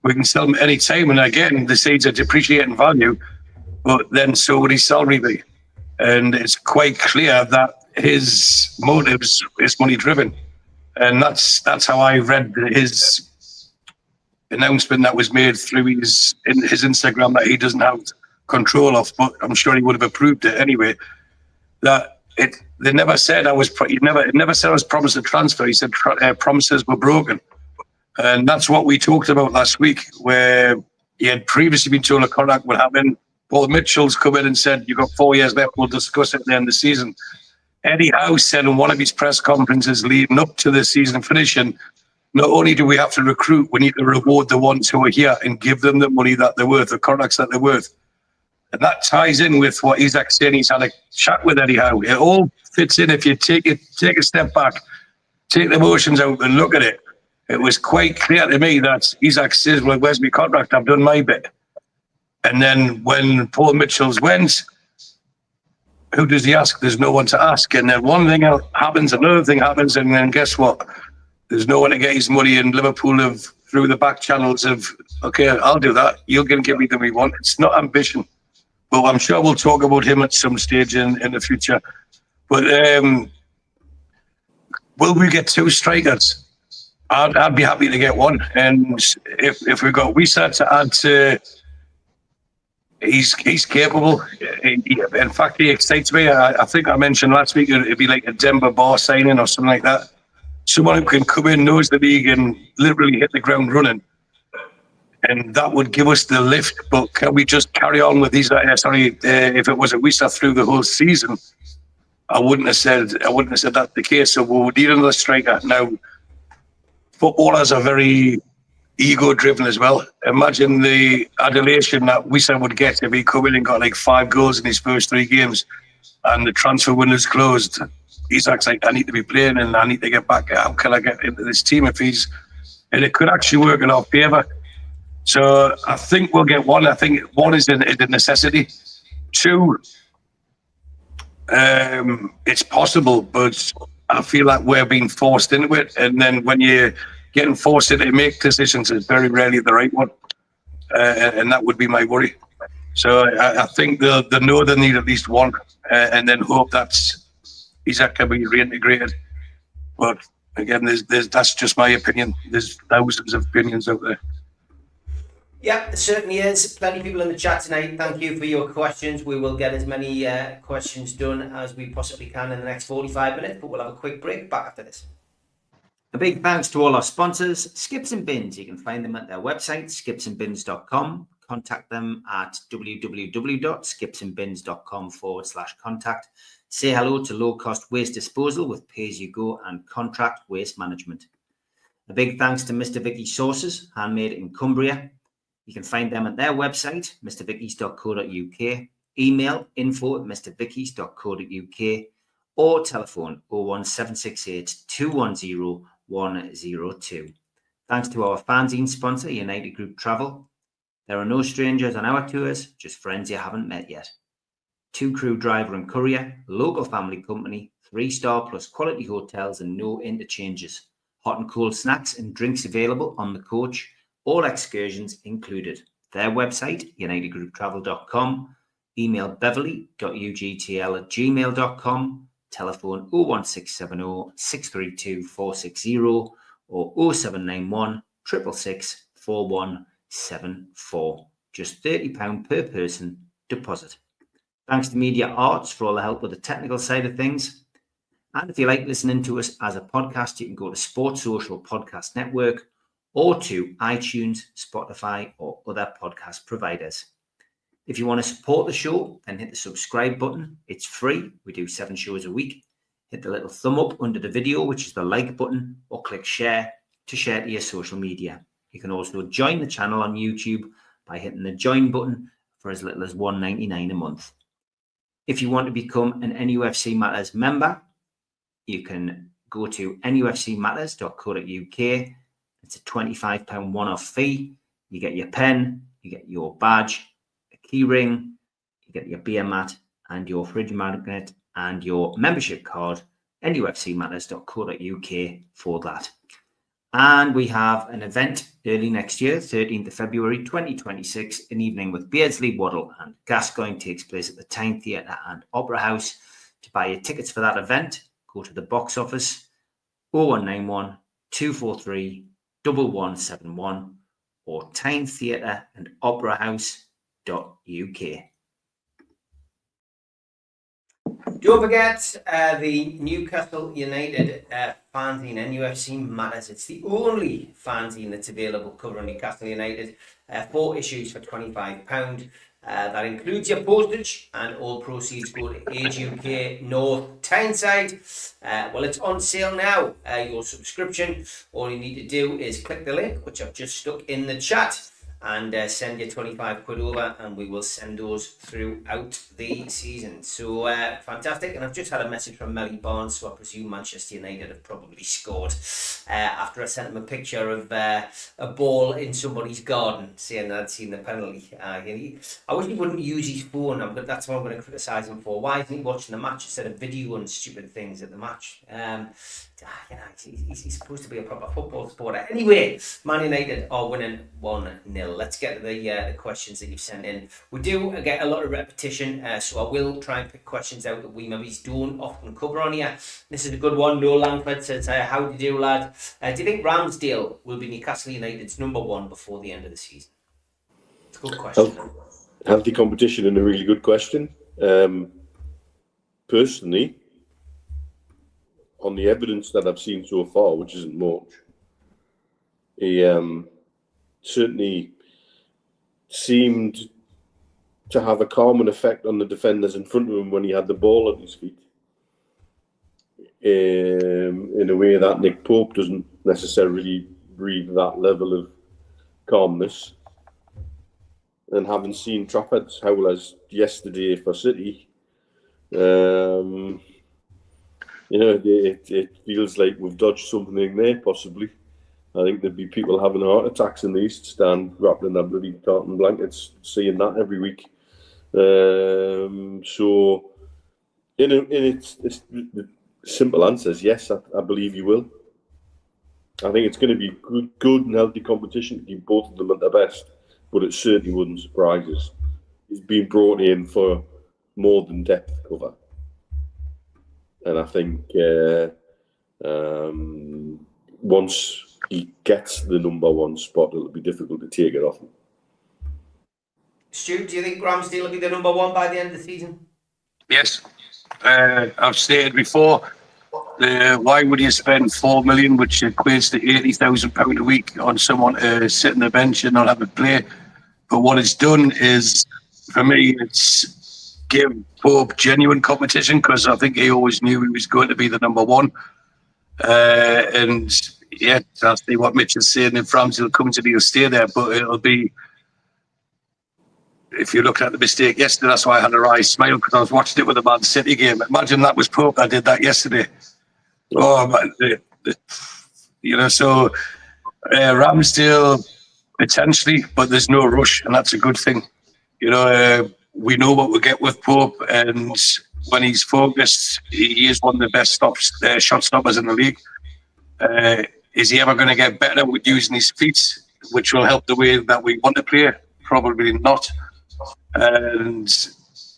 We can sell him any time. And again, the seeds are depreciating value, but then so would his salary be. And it's quite clear that his motives is money driven. And that's how I read his announcement that was made through his Instagram that he doesn't have control of, but I'm sure he would have approved it anyway. That they never said I was. It never said I was promised a transfer. He said promises were broken, and that's what we talked about last week, where he had previously been told a contract would happen. Paul Mitchell's come in and said, "You've got 4 years left. We'll discuss it at the end of the season." Eddie Howe said in one of his press conferences leading up to the season finishing, not only do we have to recruit, we need to reward the ones who are here and give them the money that they're worth, the contracts that they're worth. And that ties in with what Isak's saying. He's had a chat with Eddie Howe. It all fits in if you take a step back, take the emotions out and look at it. It was quite clear to me that Isak says, "Well, where's my contract? I've done my bit." And then when Paul Mitchell's went, who does he ask? There's no one to ask. And then one thing happens, another thing happens, and then guess what? There's no one to get his money, and Liverpool have through the back channels of, okay, I'll do that. You're going to give me the we want. It's not ambition. Well, I'm sure we'll talk about him at some stage in the future. But will we get 2 strikers? I'd be happy to get one. And if we've got Wisa to add to, he's capable. In fact, he excites me. I think I mentioned last week it'd be like a Denver Bar signing or something like that. Someone who can come in, knows the league, and literally hit the ground running. And that would give us the lift. But can we just carry on with these? If it was a Wisa through the whole season, I wouldn't have said that's the case. So we would need another striker. Now, footballers are very ego-driven as well. Imagine the adulation that Wisa would get if he come in and got like 5 goals in his first 3 games, and the transfer window's closed. Isak's like, I need to be playing and I need to get back. How can I get into this team and it could actually work in our favour. So I think we'll get one. I think one is a necessity. 2, it's possible, but I feel like we're being forced into it. And then when you're getting forced into make decisions, it's very rarely the right one. And that would be my worry. So I think they'll know they need at least one, and then hope that's Isak can be reintegrated. But again, that's just my opinion. There's thousands of opinions out there. Yeah, it certainly is. Plenty of people in the chat tonight. Thank you for your questions. We will get as many questions done as we possibly can in the next 45 minutes, but we'll have a quick break back after this. A big thanks to all our sponsors, Skips and Bins. You can find them at their website, skipsandbins.com. Contact them at www.skipsandbins.com/contact. Say hello to low-cost waste disposal with pay-as-you-go and contract waste management. A big thanks to Mr. Vicky's Sauces, handmade in Cumbria. You can find them at their website, mrvickies.co.uk, email info@mrvickies.co.uk, or telephone 01768 210 102. Thanks to our fanzine sponsor, United Group Travel. There are no strangers on our tours, just friends you haven't met yet. 2 crew driver and courier, local family company, 3-star plus quality hotels and no interchanges. Hot and cold snacks and drinks available on the coach, all excursions included. Their website, unitedgrouptravel.com, email beverly.ugtl@gmail.com, telephone 01670 632 460 or 0791 666 4174. Just £30 per person deposit. Thanks to Media Arts for all the help with the technical side of things. And if you like listening to us as a podcast, you can go to Sports Social Podcast Network or to iTunes, Spotify, or other podcast providers. If you want to support the show, then hit the subscribe button. It's free. We do 7 shows a week. Hit the little thumb up under the video, which is the like button, or click share to share to your social media. You can also join the channel on YouTube by hitting the join button for as little as $1.99 a month. If you want to become an NUFC Matters member, you can go to nufcmatterspodcast.co.uk. It's a £25 one-off fee. You get your pen, you get your badge, a key ring, you get your beer mat and your fridge magnet and your membership card, nufcmatterspodcast.co.uk for that. And we have an event early next year, 13th of February 2026, an evening with Beardsley, Waddle and Gascoigne takes place at the Tyne Theatre and Opera House. To buy your tickets for that event, go to the box office 0191 243 1171 or Tyne Theatre and Opera House.uk. Don't forget the Newcastle United fanzine, NUFC Matters. It's the only fanzine that's available covering Newcastle United. 4 issues for £25. That includes your postage, and all proceeds go to Age UK North Tyneside. Well, it's on sale now. Your subscription, all you need to do is click the link, which I've just stuck in the chat, and send your 25 quid over, and we will send those throughout the season. So fantastic. And I've just had a message from Melly Barnes, so I presume Manchester United have probably scored after I sent him a picture of a ball in somebody's garden, saying that I'd seen the penalty. I wish he wouldn't use his phone, but that's what I'm going to criticise him for. Why isn't he watching the match instead of videoing stupid things at the match? He's supposed to be a proper football supporter. Anyway, Man United are winning 1-0. Let's get to the questions that you've sent in. We do get a lot of repetition, so I will try and pick questions out that we maybe don't often cover on here. This is a good one. Noel Langford says, how do you do, lad? Do you think Ramsdale will be Newcastle United's number 1 before the end of the season? It's a good question. Healthy competition and a really good question. Personally, on the evidence that I've seen so far, which isn't much, he certainly seemed to have a calming effect on the defenders in front of him when he had the ball at his feet, in a way that Nick Pope doesn't necessarily breathe that level of calmness. And having seen Trafford's howl as yesterday for City, it feels like we've dodged something there, possibly. I think there'd be people having heart attacks in the East Stand, wrapping their bloody tartan blankets, seeing that every week. So, the simple answer is yes, I believe you will. I think it's going to be good and healthy competition to keep both of them at their best, but it certainly wouldn't surprise us. He's been brought in for more than depth cover. And I think once he gets the number 1 spot, it'll be difficult to take it off him. Stu, do you think Ramsdale will be the number 1 by the end of the season? Yes. I've stated before, why would you spend 4 million, which equates to £80,000 a week, on someone to sit on the bench and not have a play? But what it's done is, for me, it's give Pope genuine competition, because I think he always knew he was going to be the number 1. And yeah, I'll see what Mitch is saying. If Ramsdale comes in, he'll stay there. But it'll be, if you look at the mistake yesterday, that's why I had a wry smile, because I was watching it with the Man City game. Imagine that was Pope that did that yesterday. Oh, man, so Ramsdale potentially, but there's no rush, and that's a good thing. We know what we get with Pope, and when he's focused, he is one of the best shot stoppers in the league. Is he ever going to get better with using his feet, which will help the way that we want to play? Probably not. And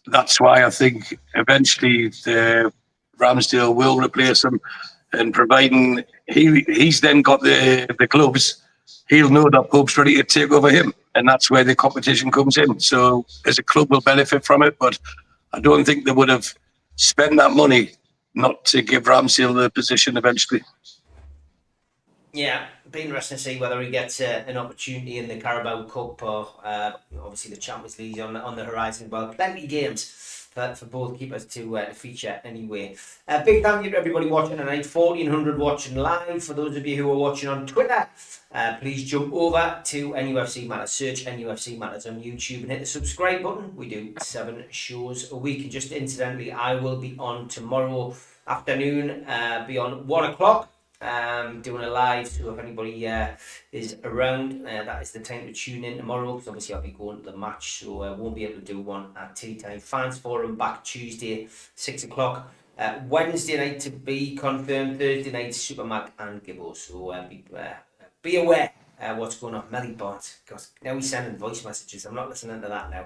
that's why I think eventually Ramsdale will replace him, and providing he's then got the gloves, he'll know that Pope's ready to take over him, and that's where the competition comes in. So as a club, we'll benefit from it, but I don't think they would have spent that money not to give Ramsdale the position eventually. Yeah, it'll be interesting to see whether he gets an opportunity in the Carabao Cup, or obviously the Champions League on the horizon. Well, plenty of games for both keepers to feature anyway. Big thank you to everybody watching tonight. 1,400 watching live. For those of you who are watching on Twitter, please jump over to NUFC Matters. Search NUFC Matters on YouTube and hit the subscribe button. We do 7 shows a week. And just incidentally, I will be on tomorrow afternoon, be on 1 o'clock. doing a live. So if anybody is around, that is the time to tune in tomorrow. Because obviously I'll be going to the match, so I won't be able to do one at tea time. Fans Forum back Tuesday, 6 o'clock. Wednesday night to be confirmed. Thursday night, Supermac and Gibbo. So be aware. What's going on? Melly Barnes. Because now he's sending voice messages. I'm not listening to that now.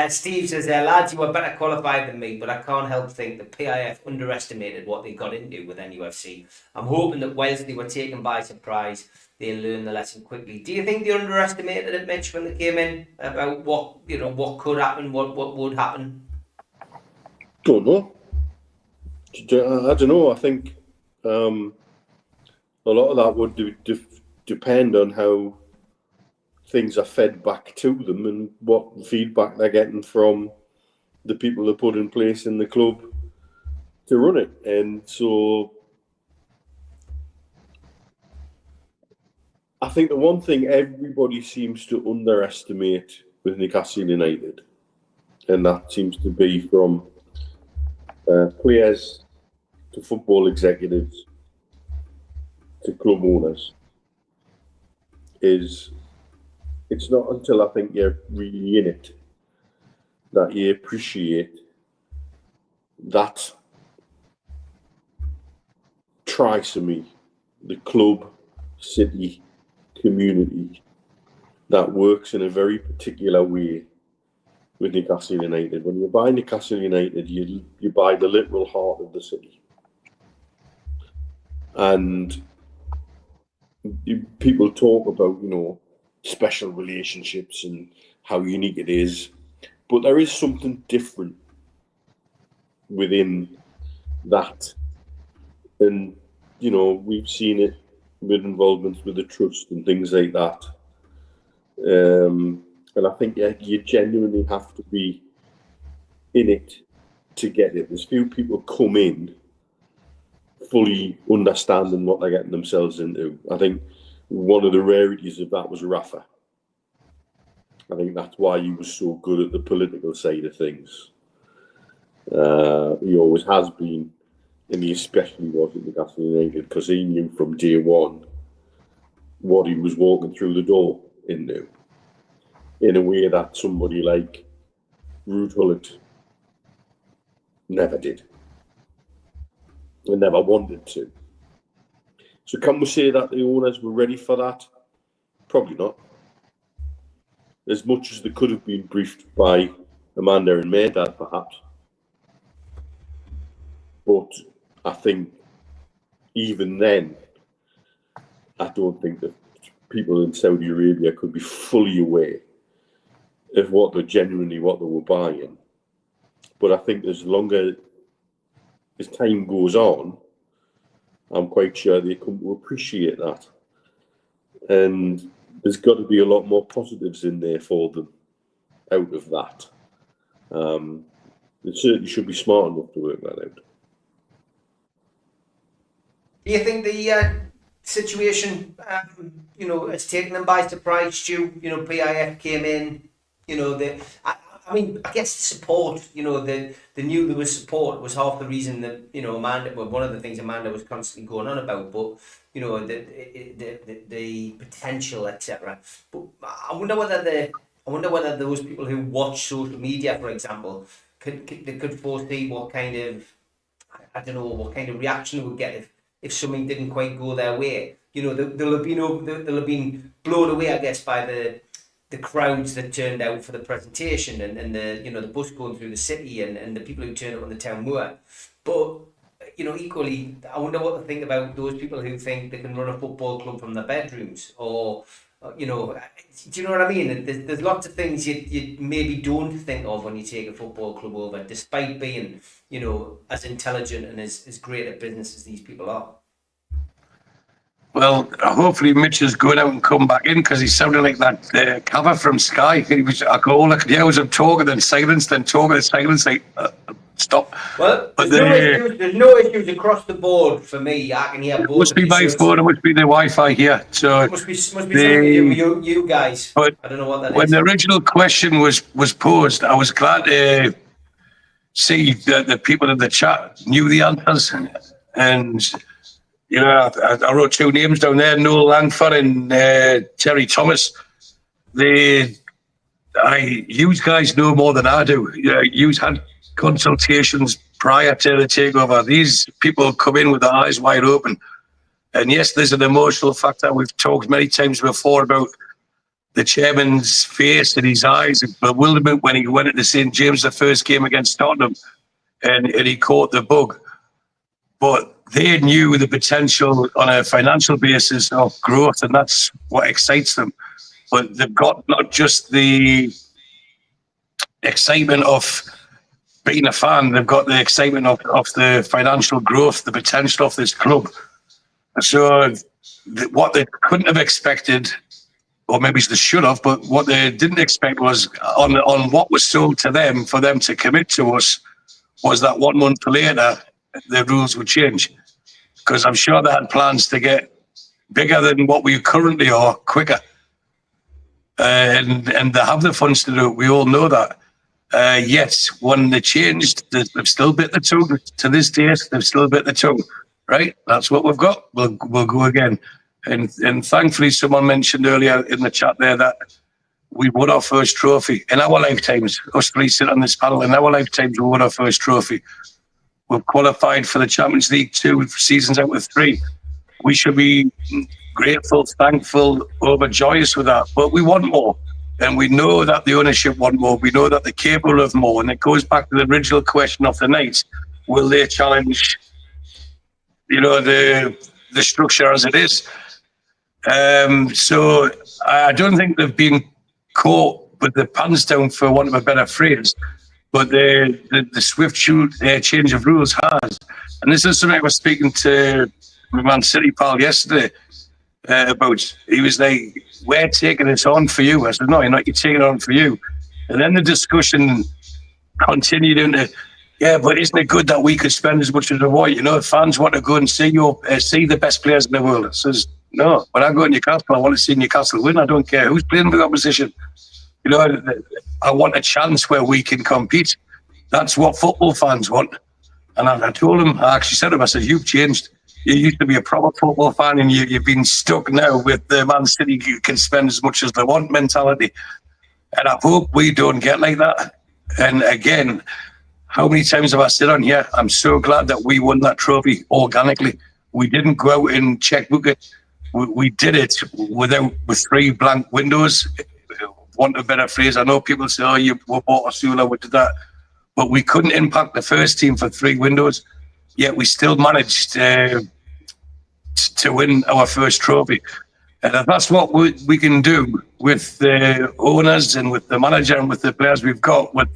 Steve says, lads, you were better qualified than me, but I can't help think the PIF underestimated what they got into with NUFC. I'm hoping that whilst they were taken by surprise, they'll learn the lesson quickly. Do you think they underestimated it, Mitch, when they came in about what could happen, what would happen? Don't know. I don't know. I think a lot of that would depend on how things are fed back to them and what feedback they're getting from the people they put in place in the club to run it. And so I think the one thing everybody seems to underestimate with Newcastle United, and that seems to be from players to football executives to club owners, is it's not until I think you're really in it that you appreciate that trisomy, the club, city, community that works in a very particular way with Newcastle United. When you buy Newcastle United, you buy the literal heart of the city. And people talk about, special relationships and how unique it is, but there is something different within that. And, we've seen it with involvements with the trust and things like that. And I think you genuinely have to be in it to get it. There's few people come in fully understanding what they're getting themselves into. I think one of the rarities of that was Rafa. I think that's why he was so good at the political side of things. He always has been, and he especially was at Newcastle United, because he knew from day one what he was walking through the door into, in a way that somebody like Ruud Gullit never did. And never wanted to. So can we say that the owners were ready for that? Probably not. As much as they could have been briefed by Amanda and Maydad, perhaps. But I think even then, I don't think that people in Saudi Arabia could be fully aware of what they were buying. But I think as time goes on, I'm quite sure they come to appreciate that. And there's got to be a lot more positives in there for them out of that. They certainly should be smart enough to work that out. Do you think the situation, has taken them by surprise, Stu? PIF came in, I guess the support, they knew there was support was half the reason that, Amanda, one of the things Amanda was constantly going on about, but, the potential, etc. But I wonder whether those people who watch social media, for example, could foresee what kind of, what kind of reaction they would get if something didn't quite go their way. They'll have been blown away, I guess, by the crowds that turned out for the presentation and the bus going through the city and the people who turned up on the town moor. But, equally, I wonder what they think about those people who think they can run a football club from their bedrooms, or, do you know what I mean? There's lots of things you maybe don't think of when you take a football club over, despite being, as intelligent and as great at business as these people are. Well, hopefully Mitch is going out and come back in, because he sounded like that cover from Sky. All I could hear was him talking, then silence, then talking, then silence. Like, stop. Well, there's no issues across the board for me. I can hear both. It must be my phone. It must be the Wi-Fi here. So it must be something to do with you guys. But I don't know what that when is. the original question was posed, I was glad to see that the people in the chat knew the answers, and I wrote two names down there: Noel Langford and Terry Thomas. You guys know more than I do. You had consultations prior to the takeover. These people come in with their eyes wide open. And yes, there's an emotional factor. We've talked many times before about the chairman's face and his eyes and bewilderment when he went into St. James the first game against Tottenham and he caught the bug. But they knew the potential on a financial basis of growth, and that's what excites them. But they've got not just the excitement of being a fan, they've got the excitement of the financial growth, the potential of this club. So what they couldn't have expected, or maybe they should have, but what they didn't expect was on what was sold to them for them to commit to us was that 1 month later, the rules would change. Because I'm sure they had plans to get bigger than what we currently are, quicker. And they have the funds to do it. We all know that. Yet, when they changed, they've still bit the tongue. To this date, they've still bit the tongue. Right? That's what we've got. We'll go again. And thankfully, someone mentioned earlier in the chat there that we won our first trophy in our lifetimes. Us three sit on this panel. In our lifetimes, we won our first trophy. We've qualified for the Champions League 2 seasons out of 3. We should be grateful, thankful, overjoyous with that. But we want more. And we know that the ownership want more. We know that they're capable of more. And it goes back to the original question of the night. Will they challenge, the structure as it is? So I don't think they've been caught with the pants down, for want of a better phrase. But the swift change of rules has. And this is something I was speaking to my Man City pal yesterday about. He was like, we're taking this on for you. I said, no, you're not. You're taking it on for you. And then the discussion continued into, yeah, but isn't it good that we could spend as much as we want? Fans want to go and see the best players in the world. I says, no, when I go to Newcastle, I want to see Newcastle win. I don't care who's playing with opposition. I want a chance where we can compete. That's what football fans want. And I told him, I actually said to him, I said, you've changed. You used to be a proper football fan and you've been stuck now with the Man City can spend as much as they want mentality. And I hope we don't get like that. And again, how many times have I said on here, I'm so glad that we won that trophy organically. We didn't go out and checkbook it. We did it with 3 blank windows. Want a better phrase. I know people say, you bought Osula, we did that. But we couldn't impact the first team for 3 windows, yet we still managed to win our first trophy. And if that's what we can do with the owners and with the manager and with the players we've got, with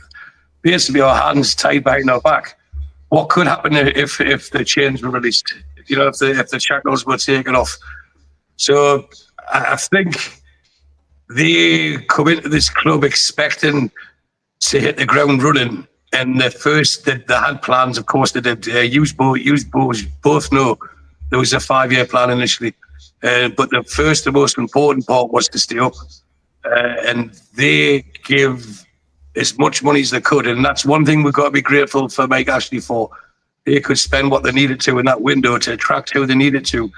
basically our hands tied behind our back, what could happen if the chains were released? If the shackles were taken off. So I think they come into this club expecting to hit the ground running, and they had plans. Of course, they did. You both know there was a 5-year plan initially, but the first and most important part was to stay up, and they give as much money as they could, and that's one thing we've got to be grateful for Mike Ashley for. They could spend what they needed to in that window to attract who they needed to,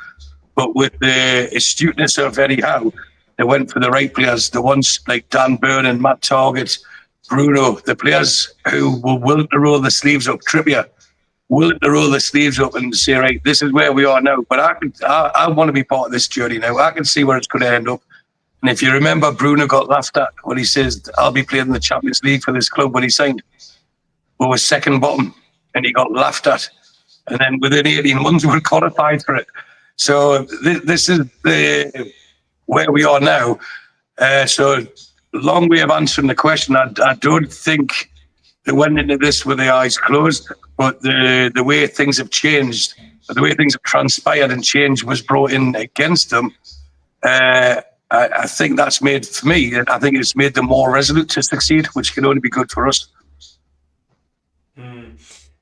but with the astuteness of Eddie Howe, they went for the right players, the ones like Dan Burn and Matt Targett, Bruno, the players who were willing to roll the sleeves up, Trippier, willing to roll the sleeves up and say, right, this is where we are now. But I want to be part of this journey now. I can see where it's going to end up. And if you remember, Bruno got laughed at when he says, I'll be playing in the Champions League for this club when he signed. We were second bottom and he got laughed at. And then within 18 months, we were qualified for it. So this is where we are now. So long way of answering the question. I don't think they went into this with their eyes closed, but the way things have changed, the way things have transpired and changed was brought in against them. I think that's made, for me, I think it's made them more resolute to succeed, which can only be good for us.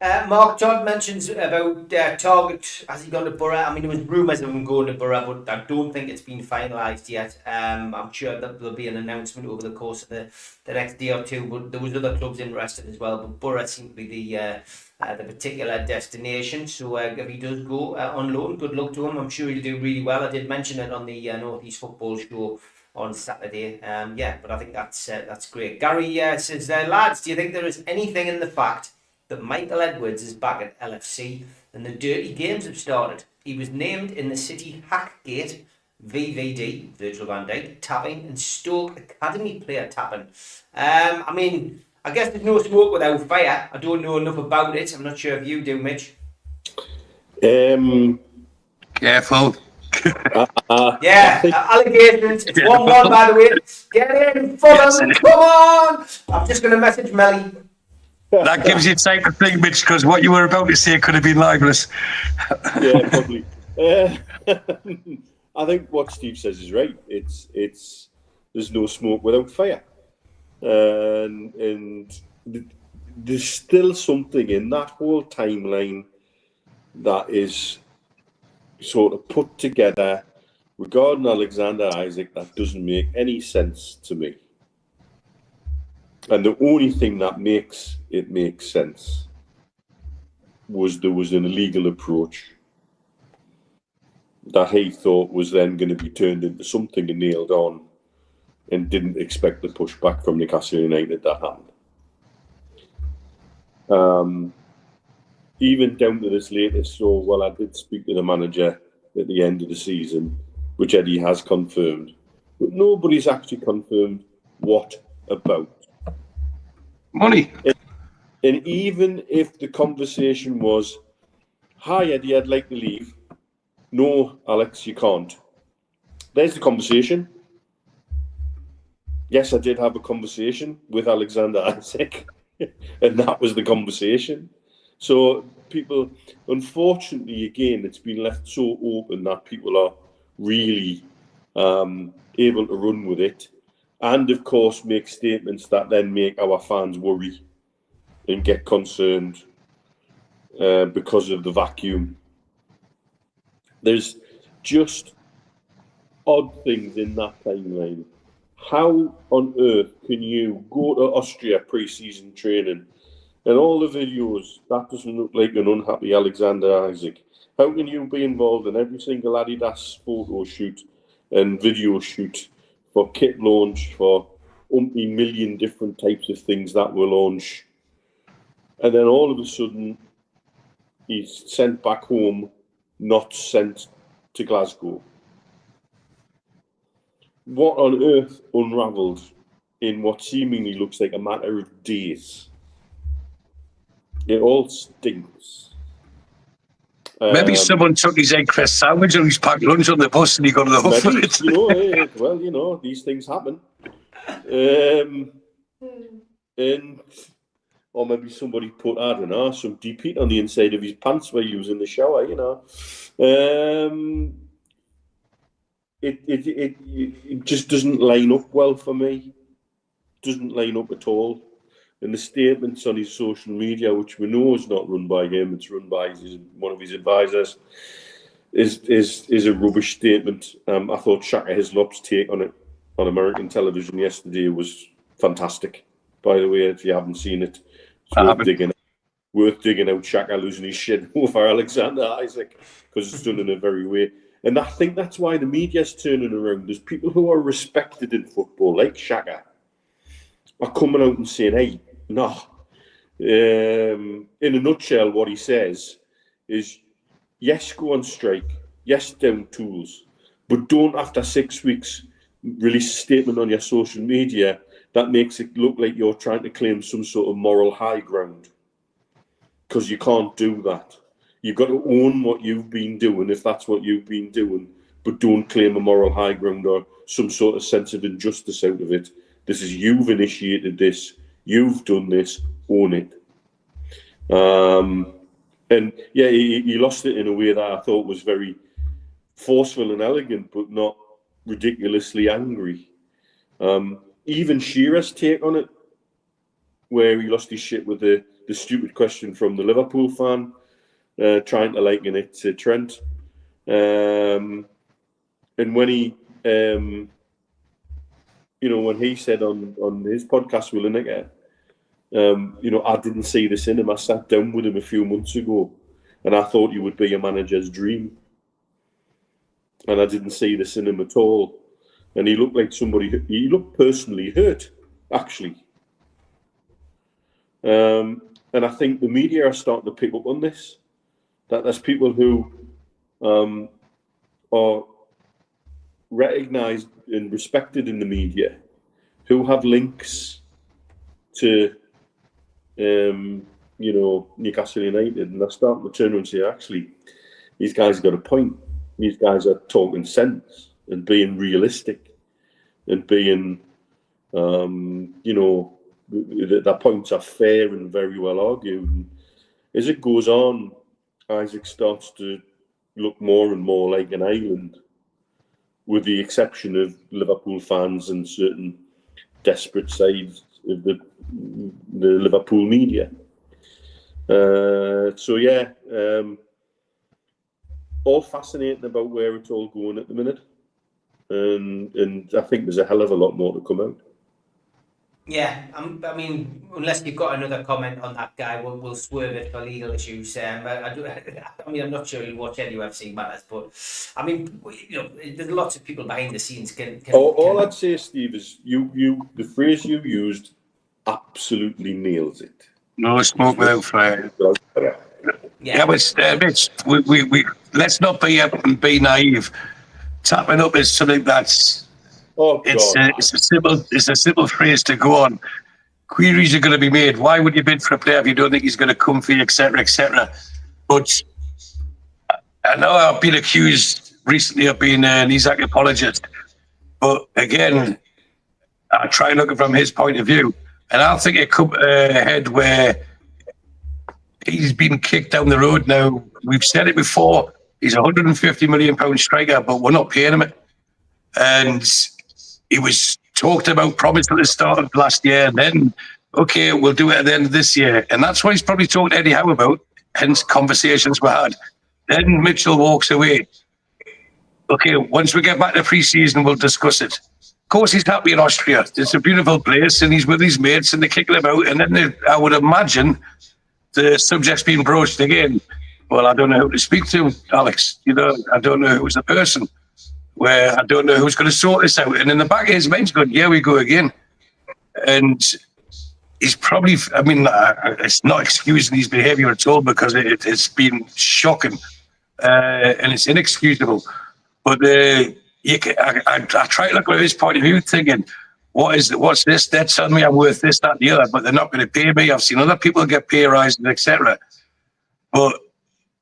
Mark Todd mentions about Target. Has he gone to Borough? I mean, there was rumours of him going to Borough, but I don't think it's been finalised yet. I'm sure that there'll be an announcement over the course of the next day or two. But there was other clubs interested as well. But Borough seemed to be the particular destination. So if he does go on loan, good luck to him. I'm sure he'll do really well. I did mention it on the North East Football Show on Saturday. But I think that's great. Gary says, lads, do you think there is anything in the fact that Michael Edwards is back at LFC and the dirty games have started? He was named in the City Hackgate VVD, Virgil van Dijk, tapping, and Stoke Academy player tapping. I mean, I guess there's no smoke without fire. I don't know enough about it. I'm not sure if you do, Mitch. Careful. Allegations. It's 1-1, by the way. Get in, Fulham. Come on. I'm just going to message Melly. That gives you time to think, Mitch, because what you were about to say could have been libelous. Yeah, probably. I think what Steve says is right. It's there's no smoke without fire, and there's still something in that whole timeline that is sort of put together regarding Alexander Isak that doesn't make any sense to me. And the only thing that makes it make sense was there was an illegal approach that he thought was then going to be turned into something and nailed on, and didn't expect the pushback from Newcastle United that happened. Even down to this latest, I did speak to the manager at the end of the season, which Eddie has confirmed, but nobody's actually confirmed what about. Money. And even if the conversation was, "Hi Eddie, I'd like to leave." "No, Alex, you can't." There's the conversation. Yes, I did have a conversation with Alexander Isak, and that was the conversation. So people, unfortunately, again, it's been left so open that people are really able to run with it. And, of course, make statements that then make our fans worry and get concerned because of the vacuum. There's just odd things in that timeline. How on earth can you go to Austria pre-season training and all the videos, that doesn't look like an unhappy Alexander Isak? How can you be involved in every single Adidas photo shoot and video shoot for kit launch, for umpty million different types of things that will launch, and then all of a sudden he's sent back home, not sent to Glasgow? What on earth unravelled in what seemingly looks like a matter of days? It all stinks. Maybe someone took his egg crest sandwich or his packed lunch on the bus and he got the hook for it. These things happen. Or maybe somebody put, I don't know, some deep heat on the inside of his pants while he was in the shower, It just doesn't line up well for me. Doesn't line up at all. And the statements on his social media, which we know is not run by him, it's run by one of his advisors, is a rubbish statement. I thought Shaka Hislop's take on it on American television yesterday was fantastic. By the way, if you haven't seen it, it's worth digging out Shaka losing his shit over Alexander Isak, because it's done in a very way. And I think that's why the media's turning around. There's people who are respected in football, like Shaka, are coming out and saying, "Hey, no." In a nutshell, what he says is, yes, go on strike, yes, down tools, but don't, after 6 weeks, release a statement on your social media that makes it look like you're trying to claim some sort of moral high ground, because you can't do that. You've got to own what you've been doing, if that's what you've been doing, but don't claim a moral high ground or some sort of sense of injustice out of it. This is, you've initiated this, you've done this, own it. And yeah, he lost it in a way that I thought was very forceful and elegant, but not ridiculously angry. Even Shearer's take on it, where he lost his shit with the stupid question from the Liverpool fan, trying to liken it to Trent. And when he, when he said on his podcast with Lineker, I didn't see this in him. I sat down with him a few months ago, and I thought he would be a manager's dream. And I didn't see this in him at all. And he looked like he looked personally hurt, actually. And I think the media are starting to pick up on this. That there's people who are recognised and respected in the media, who have links to, Newcastle United, and they're starting to turn around and say, actually, these guys got a point. These guys are talking sense and being realistic and being, their points are fair and very well argued. And as it goes on, Isak starts to look more and more like an island, with the exception of Liverpool fans and certain desperate sides of the Liverpool media. All fascinating about where it's all going at the minute, and I think there's a hell of a lot more to come out. Yeah, I mean, unless you've got another comment on that guy, we'll swerve it for legal issues. I'm not sure you'll watch any UFC matters, but I mean, there's lots of people behind the scenes. All I'd say, Steve, is the phrase you used absolutely nails it. No smoke without fire. Yeah, but we let's not be naive. Tapping up is something that's. It's a simple phrase to go on. Queries are going to be made. Why would you bid for a player if you don't think he's going to come for you, etc., etc.? But I know I've been accused recently of being an Isak apologist, but again, I try and look at it from his point of view, and I think it comes ahead where he's been kicked down the road now. We've said it before. He's a £150 million striker, but we're not paying him it. And he was talked about, promised at the start of last year, and then, okay, we'll do it at the end of this year. And that's what he's probably talked to Eddie Howe about, hence conversations were had. Then Mitchell walks away. Okay, once we get back to pre-season, we'll discuss it. Of course, he's happy in Austria. It's a beautiful place, and he's with his mates, and they're kicking him out. And then I would imagine the subject's being broached again. Well, I don't know who to speak to, Alex. I don't know who's the person. Where I don't know who's going to sort this out. And in the back of his mind's going, here we go again. And he's probably, it's not excusing his behaviour at all, because it's been shocking and it's inexcusable. But I try to look at his point of view thinking, what's this? They're telling me I'm worth this, that, and the other, but they're not going to pay me. I've seen other people get pay rises, etc. But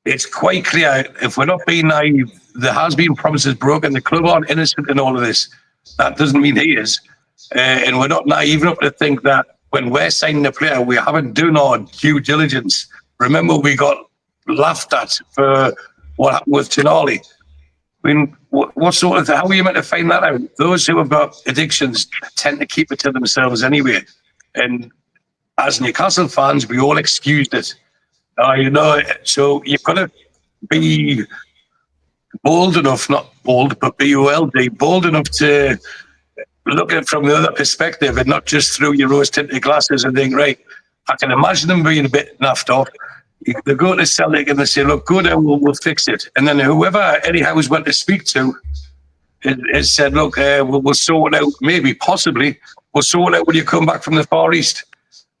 it's quite clear, if we're not being naive, there has been promises broken. The club aren't innocent in all of this. That doesn't mean he is. And we're not naive enough to think that when we're signing a player, we haven't done our due diligence. Remember, we got laughed at for what happened with Tonali. I mean, how are you meant to find that out? Those who have got addictions tend to keep it to themselves anyway. And as Newcastle fans, we all excused it. So you've got to be bold enough, not bold, but B-O-L-D, bold enough to look at it from the other perspective and not just through your rose-tinted glasses and think, right, I can imagine them being a bit naffed off. They go to Celtic and they say, look, go down, we'll fix it. And then whoever Eddie Howe's went to speak to has said, look, we'll sort it out, maybe, possibly, we'll sort it out when you come back from the Far East.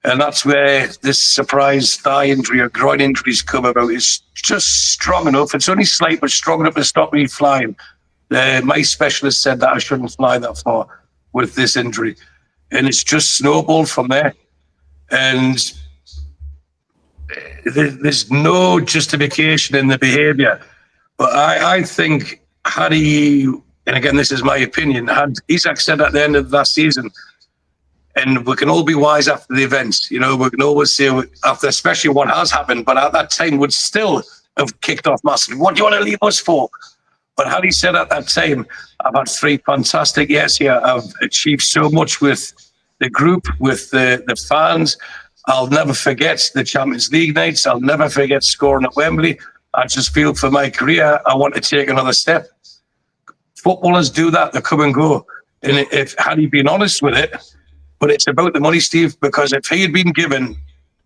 And that's where this surprise thigh injury or groin injuries come about. It's just strong enough. It's only slight, but strong enough to stop me flying. My specialist said that I shouldn't fly that far with this injury. And it's just snowballed from there. And there's no justification in the behaviour. But I think had he, and again, this is my opinion, had Isak said at the end of last season, and we can all be wise after the events. We can always say, after especially what has happened, but at that time would still have kicked off massively. What do you want to leave us for? But had he said at that time, I've had 3 fantastic years here. I've achieved so much with the group, with the fans. I'll never forget the Champions League nights. I'll never forget scoring at Wembley. I just feel for my career, I want to take another step. Footballers do that, they come and go. And had he been honest with it, but it's about the money, Steve, because if he had been given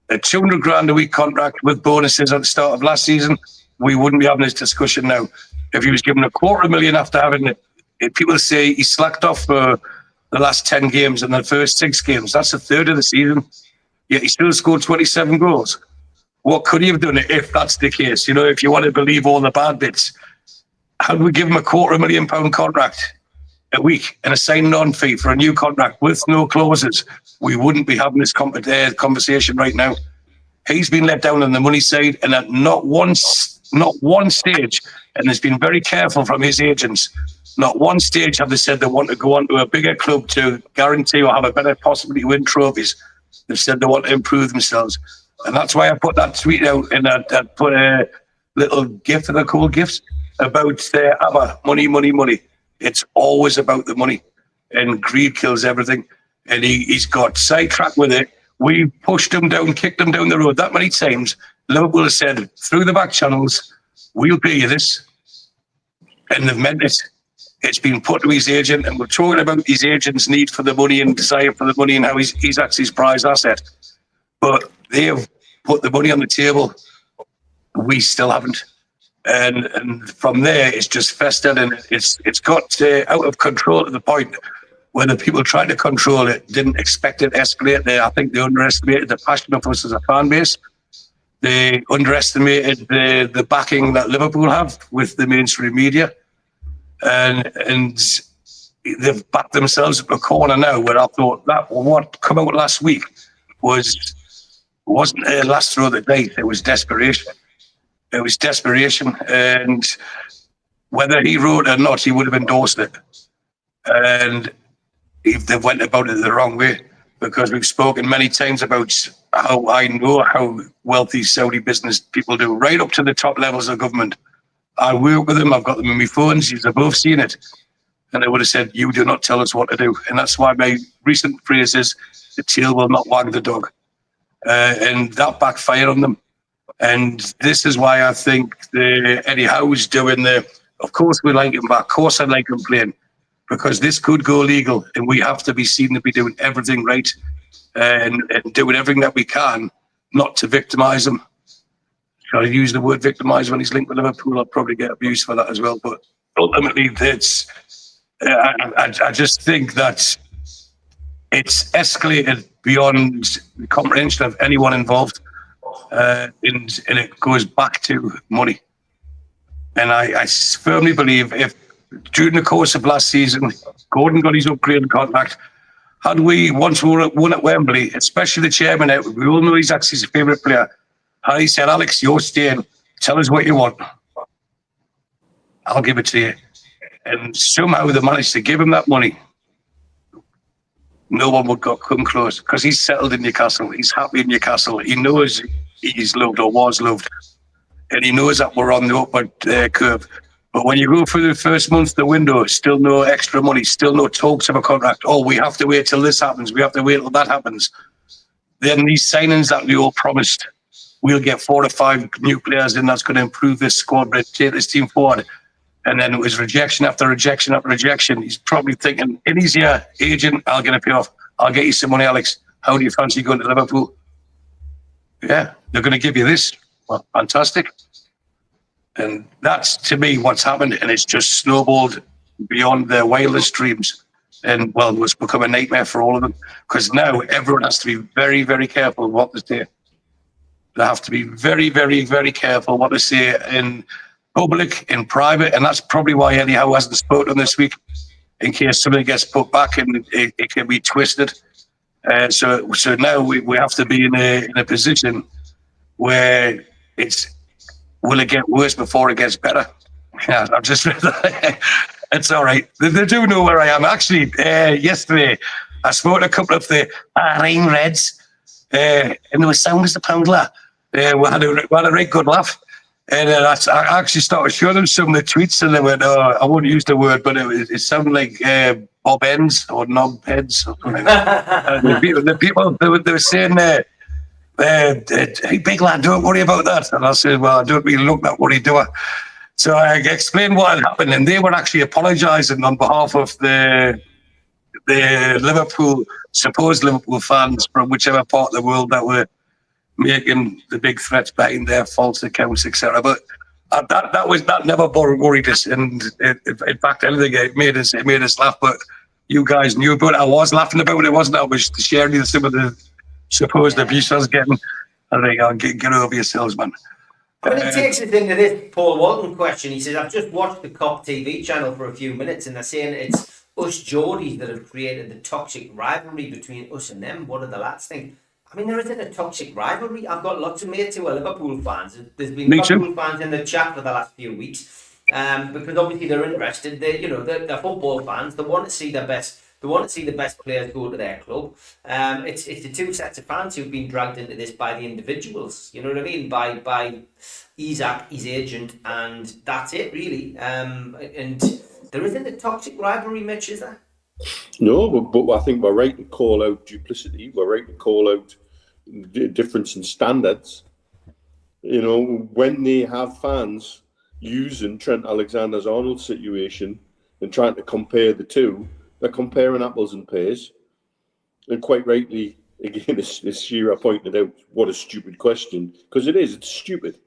a 200 grand a week contract with bonuses at the start of last season, we wouldn't be having this discussion now. If he was given $250,000 after having it, people say he slacked off for the last 10 games and the first 6 games. That's a third of the season. Yet he still scored 27 goals. What could he have done if that's the case? You know, if you want to believe all the bad bits, how do we give him a £250,000 contract a week and a signing-on fee for a new contract with no clauses? We wouldn't be having this conversation right now. He's been let down on the money side, and at not one stage, and has been very careful from his agents, not one stage have they said they want to go on to a bigger club to guarantee or have a better possibility to win trophies. They've said they want to improve themselves. And that's why I put that tweet out, and I put a little gift, that I call gifts, about ABBA, money. It's always about the money, and greed kills everything. And he's got sidetracked with it. We pushed him down, kicked him down the road that many times. Liverpool has said, through the back channels, we'll pay you this. And they've meant it. It's been put to his agent, and we're talking about his agent's need for the money and desire for the money and how he's actually his prize asset. But they have put the money on the table. We still haven't. And from there, it's just festered, and it's got out of control to the point where the people trying to control it didn't expect it to escalate. I think they underestimated the passion of us as a fan base. They underestimated the backing that Liverpool have with the mainstream media. And they've backed themselves up a corner now where I thought that what came out last week wasn't a last throw of the day. It was desperation. It was desperation, and whether he wrote it or not, he would have endorsed it. And if they went about it the wrong way, because we've spoken many times about how I know how wealthy Saudi business people do, right up to the top levels of government. I work with them. I've got them in my phones. You've both seen it. And they would have said, you do not tell us what to do. And that's why my recent phrase is, the tail will not wag the dog. And that backfired on them. And this is why I think Eddie Howe's doing of course we like him back. Of course I like him playing. Because this could go legal. And we have to be seen to be doing everything right. And doing everything that we can not to victimise him. Shall I use the word victimise when he's linked with Liverpool? I'll probably get abused for that as well. But ultimately, I just think that it's escalated beyond the comprehension of anyone involved. And it goes back to money. And I firmly believe if during the course of last season, Gordon got his upgraded contract, had we, once we won at Wembley, especially the chairman, we all know he's actually his favourite player, had he said, Alex, you're staying, tell us what you want. I'll give it to you. And somehow they managed to give him that money. No one would come close because he's settled in Newcastle. He's happy in Newcastle. He knows he's loved or was loved. And he knows that we're on the upward curve. But when you go through the first month, the window, still no extra money, still no talks of a contract. Oh, we have to wait till this happens. We have to wait till that happens. Then these signings that we all promised, we'll get 4 or 5 new players in that's going to improve this squad, but take this team forward. And then it was rejection after rejection after rejection. He's probably thinking, in his ear, agent, I'll get a payoff. I'll get you some money, Alex. How do you fancy going to Liverpool? Yeah, they're going to give you this. Well, fantastic. And that's, to me, what's happened. And it's just snowballed beyond their wildest dreams. And, well, it's become a nightmare for all of them. Because now everyone has to be very, very careful what they say. They have to be very, very, very careful what they say in public, in private. And that's probably why Eddie Howe hasn't spoken this week, in case something gets put back and it can be twisted. So now we have to be in a position where will it get worse before it gets better? Yeah, I'm just, it's all right. They do know where I am. Actually, yesterday, I spoke to a couple of the Rain Reds, and they were sound as the poundler. We had a right good laugh. And I actually started showing them some of the tweets, and they went, I won't use the word, but it sounded like Bob Ends or Knob Heads or something like that. The people, they were saying, hey, big lad, don't worry about that. And I said, well, I don't really look that worried, do I? So I explained what had happened, and they were actually apologising on behalf of the Liverpool, supposed Liverpool fans from whichever part of the world that were making the big threats behind their false accounts, etc. But that never worried us, and in fact, anything, it made us laugh. But you guys knew about it. I was laughing about it, wasn't I? I was sharing some of the supposed abuse I was getting. I think I'll get over yourselves, man. I mean, it takes us into this Paul Walton question. He says, I've just watched the COP TV channel for a few minutes, and they're saying it's us Geordies that have created the toxic rivalry between us and them. What do the lads think? I mean, there isn't a toxic rivalry. I've got lots of mates who are Liverpool fans. There's been Liverpool fans in the chat for the last few weeks, because obviously they're interested. They're football fans. They want to see their best. They want to see the best players go to their club. It's the two sets of fans who've been dragged into this by the individuals. You know what I mean? By Isak, his agent, and that's it really. And there isn't a toxic rivalry, Mitch, is there? No, but I think we're right to call out duplicity. We're right to call out the difference in standards. You know, when they have fans using Trent Alexander-Arnold's situation and trying to compare the two, they're comparing apples and pears. And quite rightly, again, as Shearer pointed out, what a stupid question. Because it's stupid.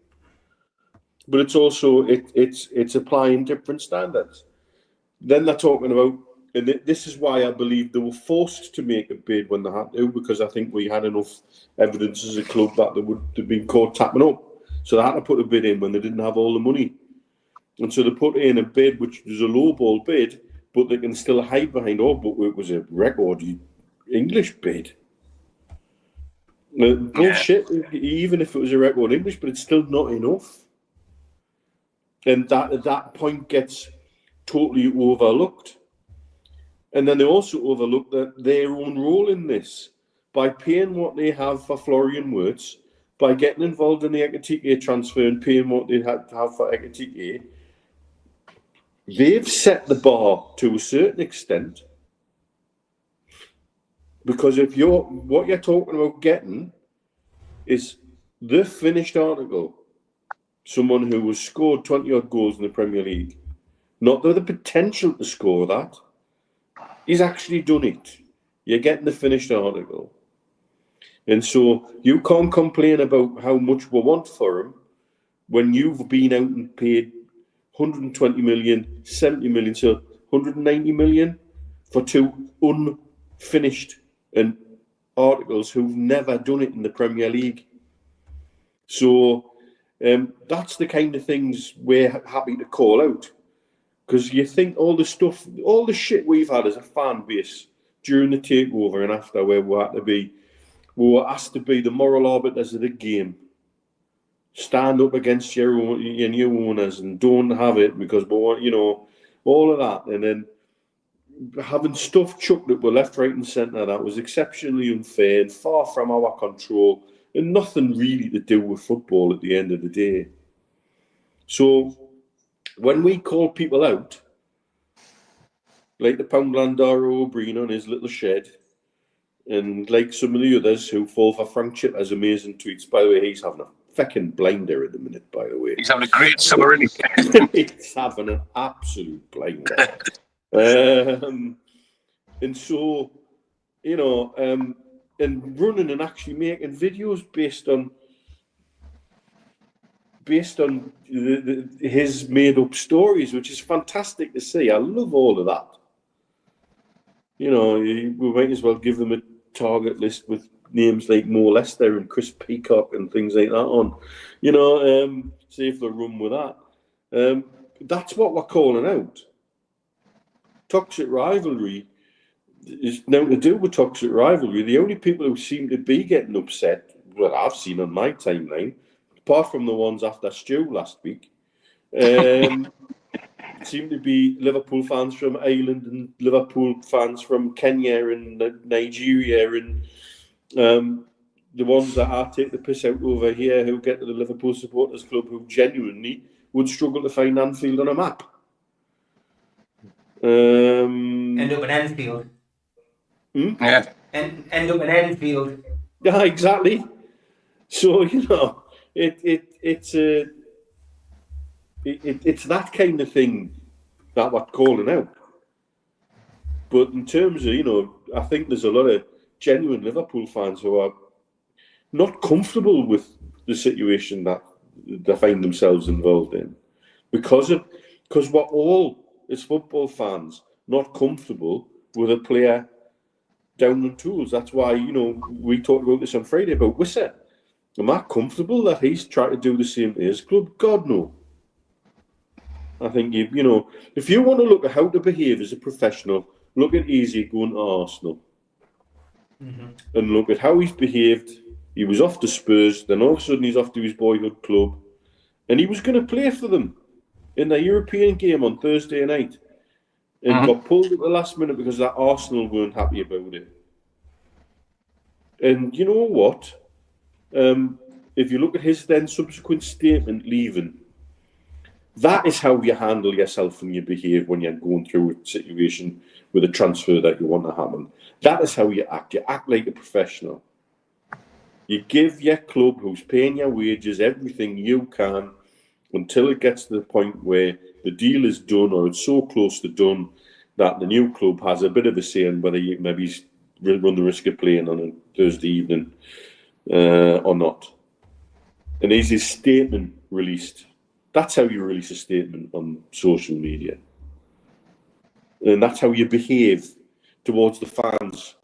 But it's also, it's applying different standards. Then they're talking about, and this is why I believe they were forced to make a bid when they had to, because I think we had enough evidence as a club that they would have been caught tapping up. So they had to put a bid in when they didn't have all the money. And so they put in a bid, which was a lowball bid, but they can still hide behind, but it was a record English bid. Bullshit, even if it was a record English, but it's still not enough. And that point gets totally overlooked. And then they also overlook their own role in this by paying what they have for Florian Wirtz, by getting involved in the Ekitike transfer and paying what they had to have for Ekitike. They've set the bar to a certain extent, because if what you're talking about getting is the finished article, someone who has scored 20 odd goals in the Premier League, not the potential to score that. He's actually done it. You're getting the finished article. And so you can't complain about how much we want for him when you've been out and paid 120 million, 70 million, so 190 million for two unfinished articles who've never done it in the Premier League. So that's the kind of things we're happy to call out. Because you think all the shit we've had as a fan base during the takeover and after, where we were asked to be the moral arbiters of the game, stand up against your new owners and don't have it because we want, all of that, and then having stuff chucked at the left, right, and centre that was exceptionally unfair and far from our control, and nothing really to do with football at the end of the day. So when we call people out, like the Poundlandaro O'Brien on his little shed, and like some of the others who fall for Frank Chipper's amazing tweets, by the way, he's having a fucking blinder at the minute, by the way. He's having a great summer, isn't he? He's having an absolute blinder. And so, and running and actually making videos based on his made-up stories, which is fantastic to see. I love all of that. We might as well give them a target list with names like Mo Lester and Chris Peacock and things like that on. See if they'll run with that. That's what we're calling out. Toxic rivalry is now to do with toxic rivalry. The only people who seem to be getting upset, what I've seen on my timeline, apart from the ones after Stu last week, seem to be Liverpool fans from Ireland and Liverpool fans from Kenya and Nigeria, and the ones that I take the piss out over here who get to the Liverpool Supporters Club who genuinely would struggle to find Anfield on a map. End up in Enfield. Yeah. End up in Enfield. Yeah, exactly. So it's that kind of thing that we're calling out. But in terms of I think there's a lot of genuine Liverpool fans who are not comfortable with the situation that they find themselves involved in, because we're all, as football fans, not comfortable with a player down on tools. That's why we talked about this on Friday about Wissa. Am I comfortable that he's trying to do the same to his club? God no. I think if you want to look at how to behave as a professional, look at Easy going to Arsenal, and look at how he's behaved. He was off to Spurs, then all of a sudden he's off to his boyhood club, and he was going to play for them in the European game on Thursday night, and got pulled at the last minute because that Arsenal weren't happy about it. And you know what? If you look at his then subsequent statement leaving, that is how you handle yourself and you behave when you're going through a situation with a transfer that you want to happen. That is how you act. You act like a professional. You give your club, who's paying your wages, everything you can until it gets to the point where the deal is done or it's so close to done that the new club has a bit of a say in whether you maybe run the risk of playing on a Thursday evening or not. And there's his statement released. That's how you release a statement on social media. And that's how you behave towards the fans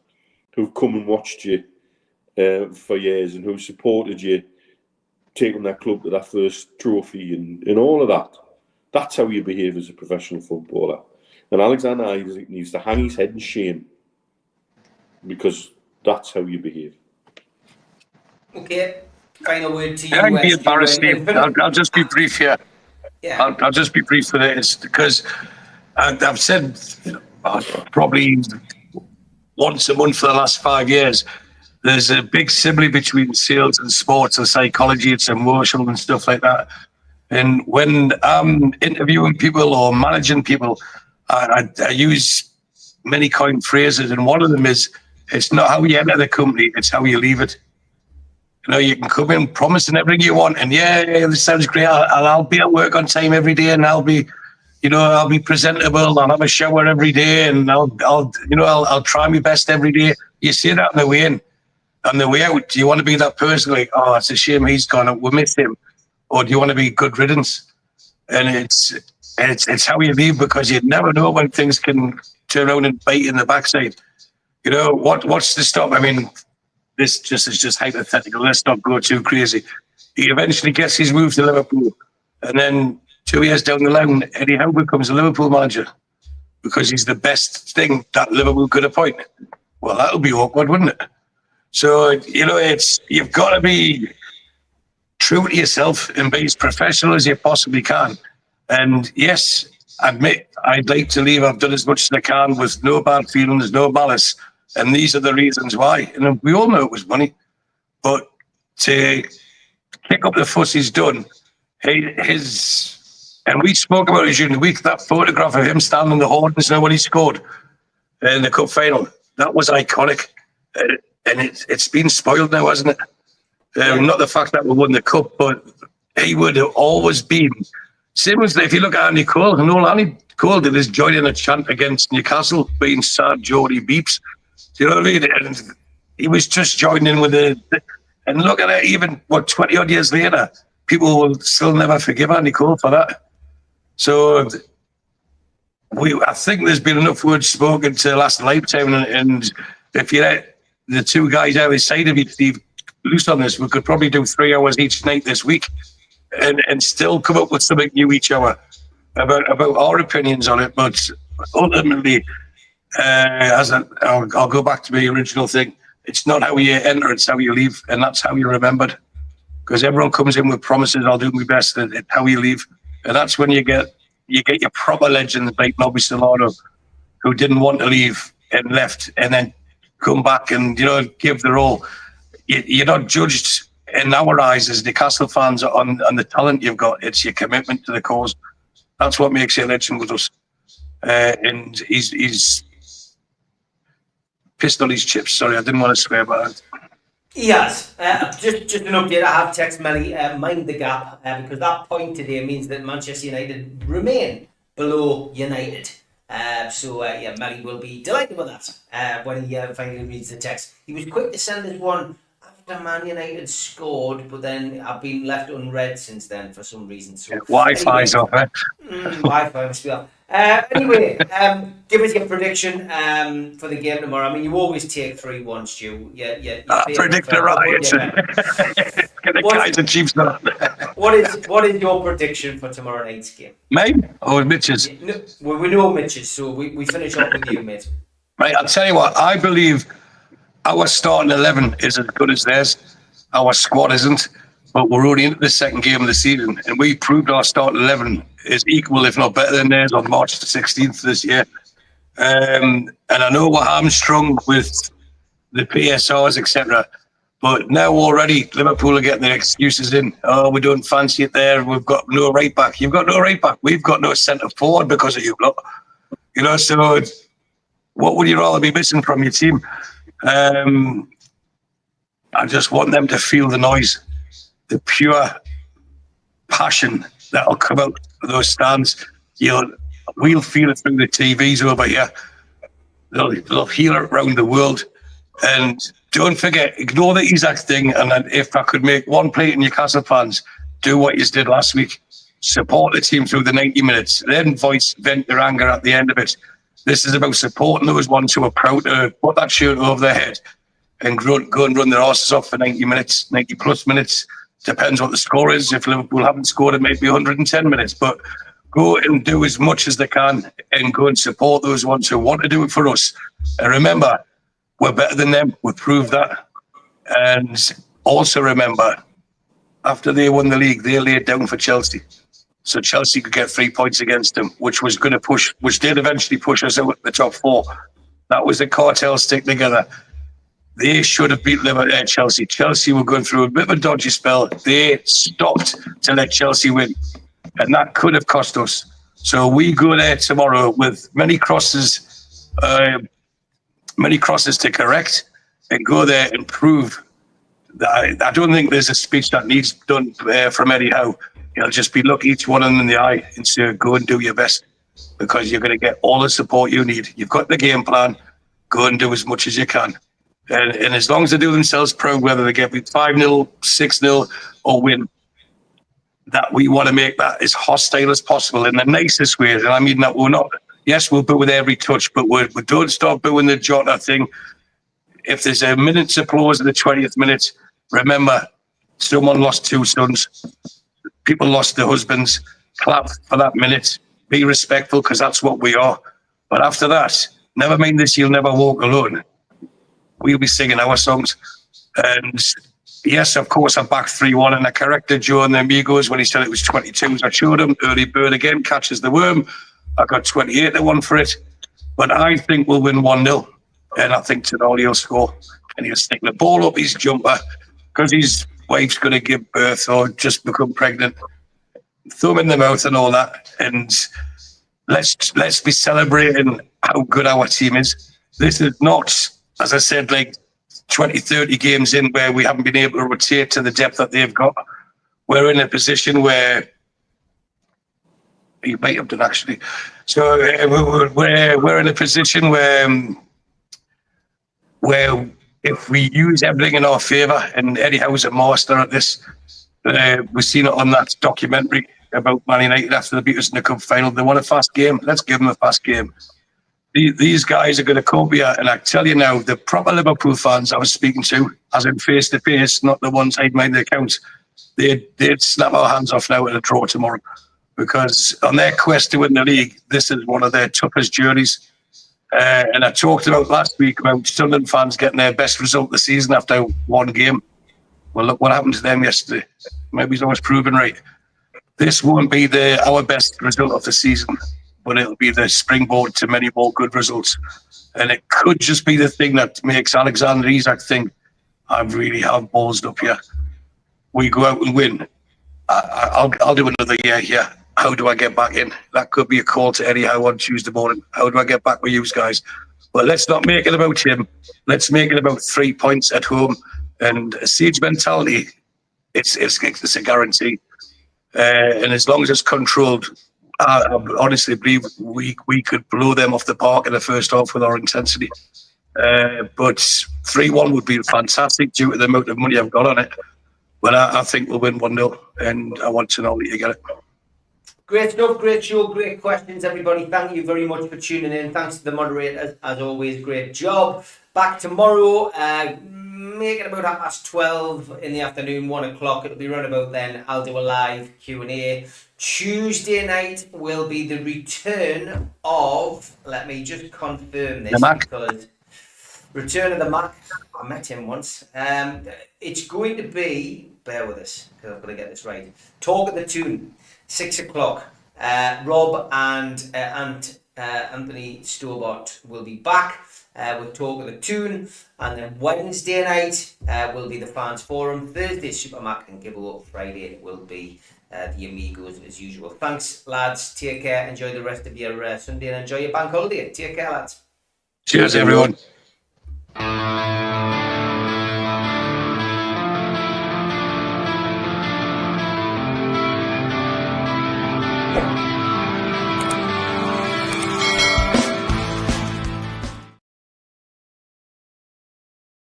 who've come and watched you for years and who supported you taking that club to that first trophy and all of that. That's how you behave as a professional footballer. And Alexander Isak needs to hang his head in shame because that's how you behave. Okay, final word to you. I'd be embarrassed, Steve. I'll just be brief here. Yeah. I'll just be brief with it. It's because I've said probably once a month for the last 5 years, there's a big sibling between sales and sports and psychology. It's emotional and stuff like that. And when I'm interviewing people or managing people, I use many coined phrases, and one of them is, it's not how you enter the company, it's how you leave it. You can come in promising everything you want, and this sounds great. I'll be at work on time every day, and I'll be presentable. I'll have a shower every day, and I'll try my best every day. You say that on the way in. On the way out, do you want to be that person like, oh, it's a shame he's gone, we miss him, or do you want to be good riddance? And it's how you leave, because you never know when things can turn around and bite in the backside. What's the stop? I mean, this is just hypothetical. Let's not go too crazy. He eventually gets his move to Liverpool, and then 2 years down the line, Eddie Howe becomes a Liverpool manager because he's the best thing that Liverpool could appoint. Well, that'll be awkward, wouldn't it? So, you've got to be true to yourself and be as professional as you possibly can. And yes, admit, I'd like to leave. I've done as much as I can with no bad feelings, no malice. And these are the reasons why. And we all know it was money. But to kick up the fuss he's done, and we spoke about it during the week, that photograph of him standing in the Hornets when he scored in the cup final, that was iconic. And it's been spoiled now, hasn't it? Not the fact that we won the cup, but he would have always been. Same as if you look at Andy Cole, and all Andy Cole did is join in a chant against Newcastle, being sad Geordie beeps. Do you know what I mean? And he was just joining in with and look at it, even 20 odd years later, people will still never forgive Andy Cole for that. So I think there's been enough words spoken to last lifetime, and if you let the two guys either side of you, Steve, loose on this, we could probably do 3 hours each night this week and still come up with something new each hour about our opinions on it. But ultimately, I'll go back to my original thing. It's not how you enter, it's how you leave, and that's how you're remembered. Because everyone comes in with promises, I'll do my best, and it's how you leave. And that's when you get your proper legends like Bobby Solano, who didn't want to leave and left, and then come back and give their all. You're not judged in our eyes as Newcastle fans on the talent you've got. It's your commitment to the cause. That's what makes you a legend with us. And he's pissed on his chips. Sorry, I didn't want to swear, but He has. Just an update. I have text Melly, mind the gap, because that point today means that Manchester United remain below United. Melly will be delighted with that when he finally reads the text. He was quick to send us one after Man United scored, but then I've been left unread since then for some reason. So Wi-Fi's off, eh? Wi-Fi must be off. Anyway, give us your prediction for the game tomorrow. I mean, you always take 3-1, Stu. I predict a riot. Get the guys and Chiefs on. What is your prediction for tomorrow night's game? Mine or Mitch's? We know Mitch's, so we finish off with you, mate. Right, I'll tell you what, I believe our starting 11 is as good as theirs. Our squad isn't, but we're only into the second game of the season, and we proved our starting 11 is equal, if not better than theirs, on March the 16th this year. And I know we're hamstrung with the PSRs, etc. But now already Liverpool are getting their excuses in. Oh, we don't fancy it there. We've got no right back. You've got no right back. We've got no centre forward because of you lot. You know, so what would you rather be missing from your team? I just want them to feel the noise, the pure passion that'll come out of those stands. We'll feel it through the TVs over here. They'll hear it around the world. And don't forget, ignore the Isak thing. And then if I could make one plea to Newcastle fans, do what you did last week. Support the team through the 90 minutes. Then vent their anger at the end of it. This is about supporting those ones who are proud to put that shirt over their head and go and run their asses off for 90 minutes, 90 plus minutes. Depends what the score is. If Liverpool haven't scored, it may be 110 minutes. But go and do as much as they can and go and support those ones who want to do it for us. And remember, we're better than them. We've proved that. And also remember, after they won the league, they laid down for Chelsea. So Chelsea could get 3 points against them, which did eventually push us out the top four. That was the cartel stick together. They should have beat Chelsea. Chelsea were going through a bit of a dodgy spell. They stopped to let Chelsea win. And that could have cost us. So we go there tomorrow with many crosses to correct and go there and prove that I don't think there's a speech that needs done from Eddie Howe. It'll just be look each one of them in the eye and say, go and do your best because you're going to get all the support you need. You've got the game plan. Go and do as much as you can. And as long as they do themselves proud, whether they get 5-0, 6-0 or win, that we want to make that as hostile as possible in the nicest ways. And I mean that we're not, yes, we'll boo with every touch, but we don't start booing the Jota thing. If there's a minute's applause in the 20th minute, remember, someone lost 2 sons. People lost their husbands. Clap for that minute. Be respectful because that's what we are. But after that, never mind this, you'll never walk alone. We'll be singing our songs. And yes, of course, I backed 3-1 and I corrected Joe and the Amigos when he said it was 22. I showed him early bird again, catches the worm. I got 28-1 for it. But I think we'll win 1-0. And I think Tonali will score. And he'll stick the ball up his jumper because his wife's going to give birth or just become pregnant. Thumb in the mouth and all that. And let's be celebrating how good our team is. This is not, as I said, like 20, 30 games in where we haven't been able to rotate to the depth that they've got. We're in a position where you might have done actually. So we're in a position where if we use everything in our favour, and Eddie Howe's a master at this, we've seen it on that documentary about Man United after they beat us in the cup final. They want a fast game. Let's give them a fast game. These guys are going to come here, and I tell you now, the proper Liverpool fans I was speaking to, as in face-to-face, not the ones hiding behind the accounts, they'd snap our hands off now at a draw tomorrow. Because on their quest to win the league, this is one of their toughest journeys. And I talked about last week about Sunderland fans getting their best result of the season after one game. Well, look what happened to them yesterday. Maybe I was proven right. This won't be our best result of the season, but it'll be the springboard to many more good results. And it could just be the thing that makes Alexander Isak think, I really have balls up here. We go out and win. I'll do another year here. How do I get back in? That could be a call to Eddie Howe on Tuesday morning. How do I get back with you guys? But let's not make it about him. Let's make it about 3 points at home And a siege mentality, it's a guarantee. And as long as it's controlled, I honestly believe we could blow them off the park in the first half with our intensity. But 3-1 would be fantastic due to the amount of money I've got on it. But I think we'll win 1-0, and I want Tonali to get it. Great stuff, great show, great questions, everybody. Thank you very much for tuning in. Thanks to the moderators, as always, great job. Back tomorrow, make it about 12:30 in the afternoon, 1 o'clock. It'll be around about then. I'll do a live Q&A. Tuesday night will be the return of, let me just confirm this, because return of the Mac. I met him once. It's going to be, bear with us, because I've got to get this right. Talk of the Tune, 6 o'clock. Rob and Anthony Stobart will be back with Talk of the Tune. And then Wednesday night will be the Fans Forum. Thursday, Super Mac and Give Up. Friday will be the Amigos as usual. Thanks, lads. Take care. Enjoy the rest of your Sunday and enjoy your bank holiday. Take care, lads. Cheers, everyone.